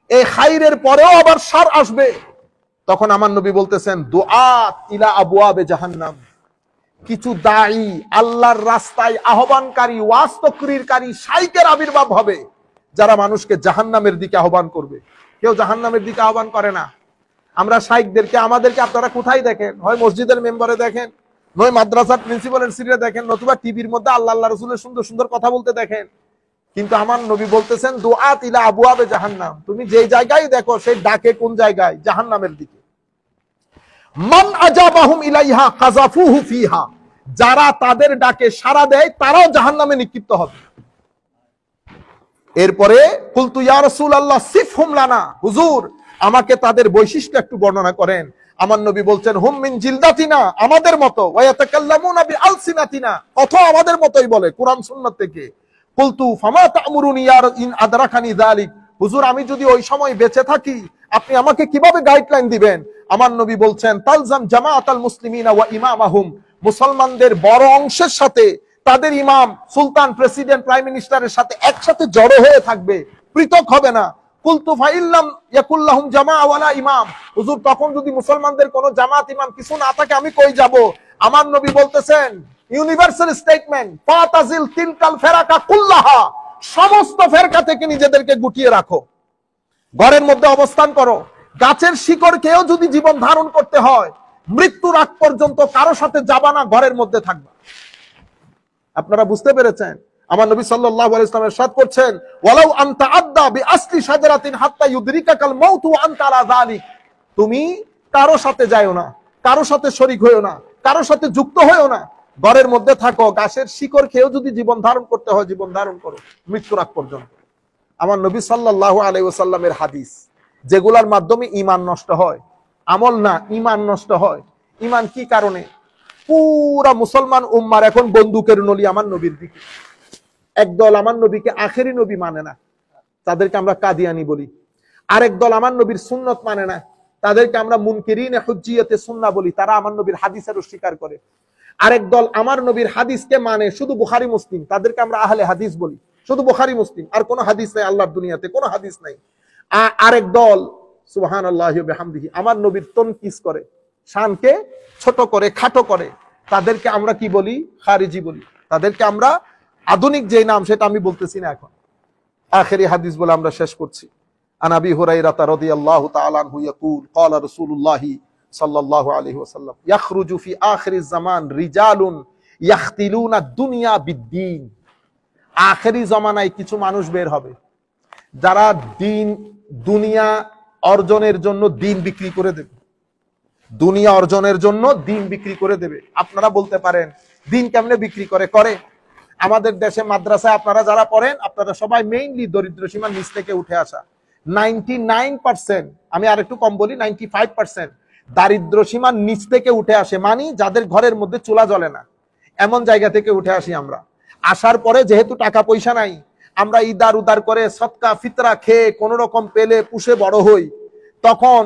এই খাইরের পরেও আবার শার আসবে। তখন আমার নবী বলতেছেন দুআত ইলা আবওয়াবে জাহান্নাম, কিছু দাঈ, আল্লাহর রাস্তায় আহ্বানকারী, ওয়াজ তাকরীরকারী শাইখের আবির্ভাব হবে, যারা মানুষকে জাহান্নামের দিকে আহ্বান করবে। কেউ জাহান্নামের দিকে আহ্বান করে না। আমরা শাইখদেরকে, আমাদেরকে আপনারা কোথায় দেখেন? হয় মসজিদের মেম্বারে দেখেন, নয় মাদ্রাসার প্রিন্সিপালের সিটে দেখেন, নতুবা টিভির মধ্যে আল্লাহ আল্লাহ রাসূলের সুন্দর সুন্দর কথা বলতে দেখেন। কিন্তু আমার নবী বলতেছেন দুআত ইলা আবওয়াবে জাহান্নাম, তুমি যে জায়গায় দেখো সেই ডাকে কোন জায়গায়? জাহান্নামের দিকে। মান আজাবাহুম ইলাইহা কাযাফুহু ফিহা, যারা তাদের ডাকে সাড়া দেয় তারাও জাহান্নামে নিক্ষিপ্ত হবে। এরপরে কুলতু ইয়া রাসূলুল্লাহ সিফহুম লানা, হুজুর আমাকে তাদের বৈশিষ্ট্য একটু বর্ণনা করেন। আমার নবী বলছেন হুম মিন জিলদাতিনা, আমাদের মতো, ওয়া ইয়াতাকাল্লামুনা বিআলসিনাতিনা, কথা আমাদের মতোই বলে কোরআন সুন্নাত থেকে। কুলতু ফামা তা'মুরুনি ইয়া ইন আদরাকানি যালিক, হুজুর আমি যদি ওই সময় বেঁচে থাকি আপনি আমাকে কিভাবে গাইডলাইন দিবেন? আমার নবী বলছেন তালজাম জামাআতাল মুসলিমিনা ওয়া ইমামাহুম, মুসলমানদের বড় অংশের সাথে তাদের ইমাম, সুলতান, প্রেসিডেন্ট, প্রাইম মিনিস্টারের সাথে একসাথে জড়ো হয়ে থাকবে, পৃথক হবে না। কুলতু ফাইল্লাম ইয়াকুল্লাহুম জামাআ ওয়ালা ইমাম, হুজুর তখন যদি মুসলমানদের কোনো জামাত ইমাম কিছু না থাকে আমি কই যাব? আমার নবী বলতেছেন ইউনিভার্সাল স্টেটমেন্ট, ফাতাজিল তিলকাল ফেরাকা কুল্লাহা, সমস্ত ফেরকা থেকে নিজেদেরকে গুটিয়ে রাখো, ঘরের মধ্যে অবস্থান করো। গাছের শিকড়কেও যদি জীবন ধারণ করতে হয় মৃত্যুর আগ পর্যন্ত কারো সাথে যাবা না, ঘরের মধ্যে থাকবা। আপনারা বুঝতে পেরেছেন? আমার নবী সাল্লাল্লাহু আলাইহি ওয়াসাল্লাম ইরশাদ করছেন, ওয়ালাউ আনতা আদ্দা বিআসলি শাজারাতিন হাত্তা ইউদরিকাকাল মাউতু ওয়া আনতা আলা যালিক। তুমি কারো সাথে যায়ও না, কারো সাথে শরীক হইও না, কারো সাথে যুক্ত হইও না, ঘরের মধ্যে থাকো, গাছের শিকড় খেয়েও যদি জীবন ধারণ করতে হয় জীবন ধারণ করো মৃত্যুর আগ পর্যন্ত। আমার নবী সাল্লাল্লাহু আলাইহি ওয়াসাল্লামের হাদিস, যেগুলার মাধ্যমে ঈমান নষ্ট হয়, আমল না ঈমান নষ্ট হয়। ঈমান কি কারণে? পুরা মুসলমান উম্মার এখন বন্দুকের নলি আমার নবীর দিকে। একদল আমার নবীকে আখেরি নবী মানে না, তাদেরকে আমরা কাদিয়ানি বলি। আরেক দল আমার নবীর সুন্নত মানে না, তাদেরকে আমরা মুনকিরিনে হুজ্জিয়তে সুন্নাহ বলি, তারা আমার নবীর হাদিসের অস্বীকার করে। আরেক দল আমার নবীর হাদিসকে মানে শুধু বুখারী মুসলিম, তাদেরকে আমরা আহলে হাদিস বলি, শুধু বুখারী মুসলিম, আর কোনো হাদিস নাই, আল্লাহর দুনিয়াতে কোনো হাদিস নাই। আরেক দল সুবহানাল্লাহি ওয়া বিহামদিহি আমার নবীর তনকিস করে, শানকে ছোট করে, খাটো করে, তাদেরকে আমরা কি বলি? খারিজি বলি। তাদেরকে আমরা আধুনিক যে নাম সেটা আমি বলতেছি না এখন। আখেরি হাদিস বলে আমরা শেষ করছি। আন আবি হুরায়রা রাদিয়াল্লাহু তাআলা আনহু ইয়াকুল ক্বালা রাসূলুল্লাহি সাল্লাল্লাহু আলাইহি ওয়াসাল্লাম ইয়াখরুজু ফি আখিরিজ জামান রিজালুন ইয়াখতিলুনা দুনিয়া বিদ্দীন। আখেরি জামানায় কিছু মানুষ বের হবে যারা দুনিয়া অর্জনের জন্য দিন বিক্রি করে দেবে, দুনিয়া অর্জনের জন্য দিন বিক্রি করে দেবে। আপনারা বলতে পারেন দিন কেমনে বিক্রি করে? আমাদের দেশে মাদ্রাসায় আপনারা যারা পড়েন, আপনারা সবাই মেইনলি দরিদ্র সীমার নিচ থেকে উঠে আসা। 99%, আমি আর একটু কম বলি, 95% দারিদ্র সীমার নিচ থেকে উঠে আসে, মানে যাদের ঘরের মধ্যে চুলা জ্বলে না, এমন জায়গা থেকে উঠে আসি আমরা। আসার পরে যেহেতু টাকা পয়সা নাই, আমরা ইদার উদার করে সদকা ফিতরা খেয়ে কোন রকম পেলে পুষে বড় হই। তখন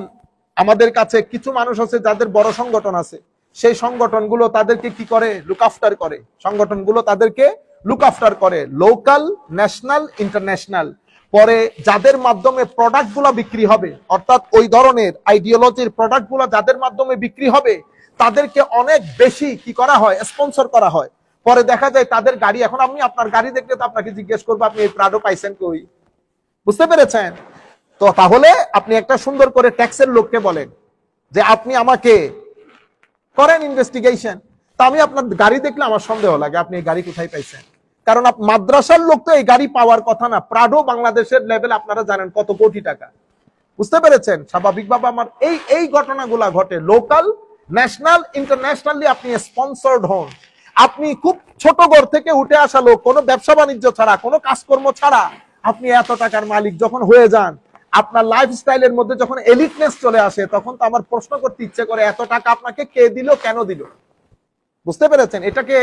আমাদের কাছে কিছু মানুষ আছে যাদের বড় সংগঠন আছে, সেই সংগঠনগুলো তাদেরকে কি করে? লুক আফটার করে। সংগঠনগুলো তাদেরকে লুক আফটার করে, লোকাল, ন্যাশনাল, ইন্টারন্যাশনাল। পরে যাদের মাধ্যমে প্রোডাক্ট গুলা বিক্রি হবে, অর্থাৎ ওই ধরনের আইডিওলজির প্রোডাক্ট গুলা যাদের মাধ্যমে বিক্রি হবে, তাদেরকে অনেক বেশি কি করা হয়? স্পন্সর করা হয়। পরে দেখা যায় তাদের গাড়ি, এখন আমি আপনার গাড়ি দেখলে তো আপনাকে জিজ্ঞেস করবো আপনি এই প্রাডো পাইছেন কই? বুঝতে পেরেছেন তো? তাহলে আপনি একটা সুন্দর করে ট্যাক্সের লোককে বলেন যে আপনি আমাকে করেন ইনভেস্টিগেশন, তা আমি আপনার গাড়ি দেখলে আমার সন্দেহ লাগে আপনি এই গাড়ি কোথায় পাইছেন। কারণ মাদ্রাসার লোক তো এই গাড়ি পাওয়ার কথা না। প্রাডো বাংলাদেশের লেভেল আপনারা জানেন কত কোটি টাকা। বুঝতে পেরেছেন? স্বাভাবিকভাবে আমার এই ঘটনাগুলা ঘটে। লোকাল, ন্যাশনাল, ইন্টারন্যাশনালি আপনি স্পন্সর্ড হন। আপনি খুব ছোট ঘর থেকে উঠে আসা লোক, কোনো ব্যবসা বাণিজ্য ছাড়া, কোনো কাজকর্ম ছাড়া আপনি এত টাকার মালিক যখন হয়ে যান, আপনার লাইফস্টাইলের মধ্যে যখন এলিটনেস চলে আসে, তখন তো আমার প্রশ্ন করতে ইচ্ছে করে এত টাকা আপনাকে কে দিল, কেন দিল? বুঝতে পেরেছেন? এটাকে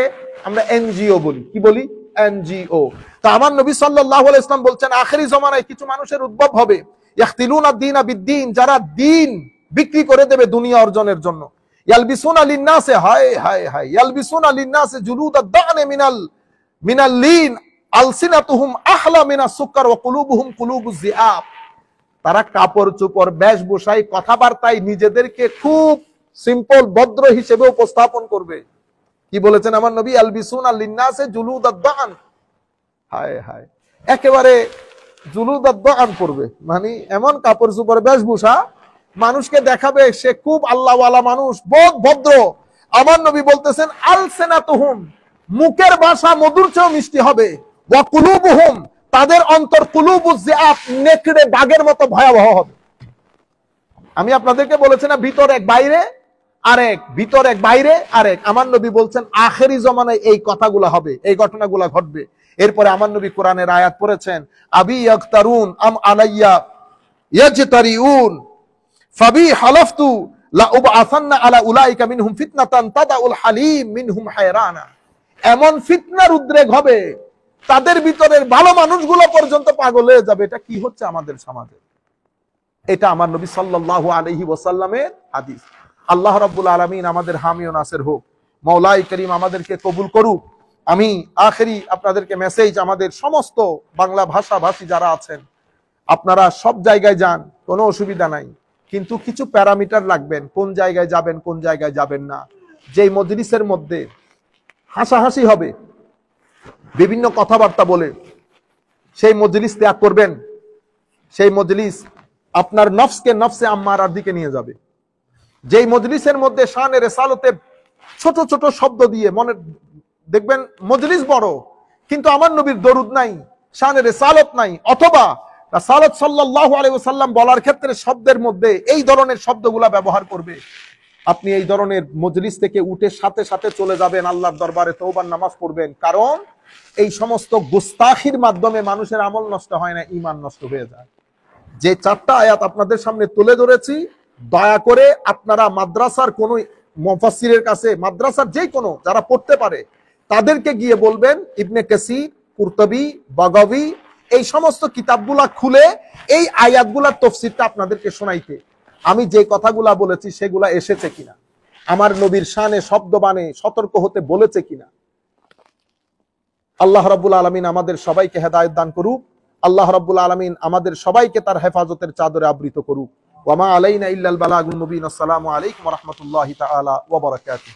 আমরা এনজিও বলি। কি বলি? এনজিও। তো আমার নবী সাল্লাল্লাহু আলাইহি ওয়াসাল্লাম বলছেন আখেরি জামানায় কিছু মানুষের উদ্ভব হবে, ইয়াখতিলুনা দ্বীনা বিদ্দীন, যারা দিন বিক্রি করে দেবে দুনিয়া অর্জনের জন্য। ইয়ালবিসুনা লিন-নাসে, হায় হায় হায়, ইয়ালবিসুনা লিন-নাসে জুলুদাদ দা'ন মিনাল লিন আলসিনাতুহুম আহলা মিনাস সুকর ওয়া কুলুবুহুম কুলুবুজ যিআব। তারা কাপড় চোপড়, বেশভূষায়, কথাবার্তায় নিজেদেরকে খুব সিম্পল, ভদ্র হিসেবে উপস্থাপন করবে। কি বলেছেন আমার নবী? আলবিসুনা লিন-নাসে জুলুদাদ দা'ন, হায় হায়, একেবারে জুলুদাদ দা'ন পড়বে, মানে এমন কাপড় চোপড়, বেশভূষা, মানুষকে দেখাবে সে খুব আল্লাহওয়ালা মানুষ, বহুত ভদ্র। আমার নবী বলতেছেন আলসিনাতুহুম, মুখের ভাষা মধুর চেয়েও মিষ্টি হবে, ওয়া কুলুবুহুম, তাদের অন্তর কুলুবুজ যিআব, নেকড়ে বাঘের মতো ভয়াবহ হবে। আমি আপনাদেরকে বলেছি না, ভিতর এক বাইরে আরেক, ভিতর এক বাইরে আরেক। আমার নবী বলছেন আখেরি জমানায় এই কথাগুলো হবে, এই ঘটনাগুলো ঘটবে। এরপরে আমার নবী কোরআনের আয়াত পড়েছেন, আবি ইয়াকতারুন আম আলাইয়া ইয়াজতারিউন ফাবি হালাফতু লা উবআসান্না আলা উলাইকা মিনহুম ফিতনাতান তাদাউল হালিম মিনহুম হায়রানা। এমন ফিতনার উদ্রেক হবে, তাদের ভিতরের ভালো মানুষগুলো পর্যন্ত পাগল হয়ে যাবে। এটা কি হচ্ছে আমাদের সমাজে? এটা আমার নবী সাল্লাল্লাহু আলাইহি ওয়াসাল্লামের হাদিস। আল্লাহ রাব্বুল আলামিন আমাদের হামি ও নাসির হোক। মাওলাই করিম আমাদেরকে কবুল করুক। আমি আখেরি আপনাদেরকে মেসেজ, আমাদের সমস্ত বাংলা ভাষাভাষী যারা আছেন, আপনারা সব জায়গায় যান, কোনো অসুবিধা নাই, কিন্তু কিছু প্যারামিটার রাখবেন, কোন জায়গায় যাবেন, কোন জায়গায় যাবেন না। যেই মজলিসের মধ্যে হাসাহাসি হবে, বিভিন্ন কথাবার্তা বলে, সেই মজলিস ত্যাগ করবেন। সেই মজলিস আপনার নফসকে নফসে আম্মারার দিকে নিয়ে যাবে। যেই মজলিসের মধ্যে শানে রিসালতে ছোট ছোট শব্দ দিয়ে, মনে দেখবেন মজলিস বড়, কিন্তু আমার নবীর দরুদ নাই, শানে রিসালাত নাই, অথবা রাসূল সাল্লাল্লাহু আলাইহি ওয়াসাল্লাম বলার ক্ষেত্রে শব্দের মধ্যে এই ধরনের শব্দগুলা ব্যবহার করবে, আপনি এই ধরনের মজলিস থেকে উঠে সাথে সাথে চলে যাবেন, আল্লাহর দরবারে তওবার নামাজ পড়বেন। কারণ এই সমস্ত গুস্তাখির মাধ্যমে মানুষের আমল নষ্ট হয় না, ঈমান নষ্ট হয়ে যায়। যে চারটা আয়াত আপনাদের সামনে তুলে ধরেছি, দয়া করে আপনারা মাদ্রাসার কোন মুফাসসিরের কাছে, মাদ্রাসার যে কোনো যারা পড়তে পারে তাদেরকে গিয়ে বলবেন ইবনে কাসির, কুরতুবী, বাগাবী এই সমস্ত কিতাবগুলা খুলে এই আয়াতগুলার তাফসীরটা আপনাদেরকে শোনাইতে। আমি যে কথাগুলা বলেছি সেগুলা এসেছে কিনা, আমার নবীর শানে শব্দবাণে সতর্ক হতে বলেছে কিনা। আল্লাহ রাব্বুল আলামিন আমাদের সবাইকে হেদায়েত দান করুক। আল্লাহ রাব্বুল আলামিন আমাদের সবাইকে তার হেফাজতের চাদরে আবৃত করুক। ওয়া মা আলাইনা ইল্লাল বালাগুল মুবিন। আসসালামু আলাইকুম ওয়া রাহমাতুল্লাহি তাআলা ওয়া বারাকাতুহু।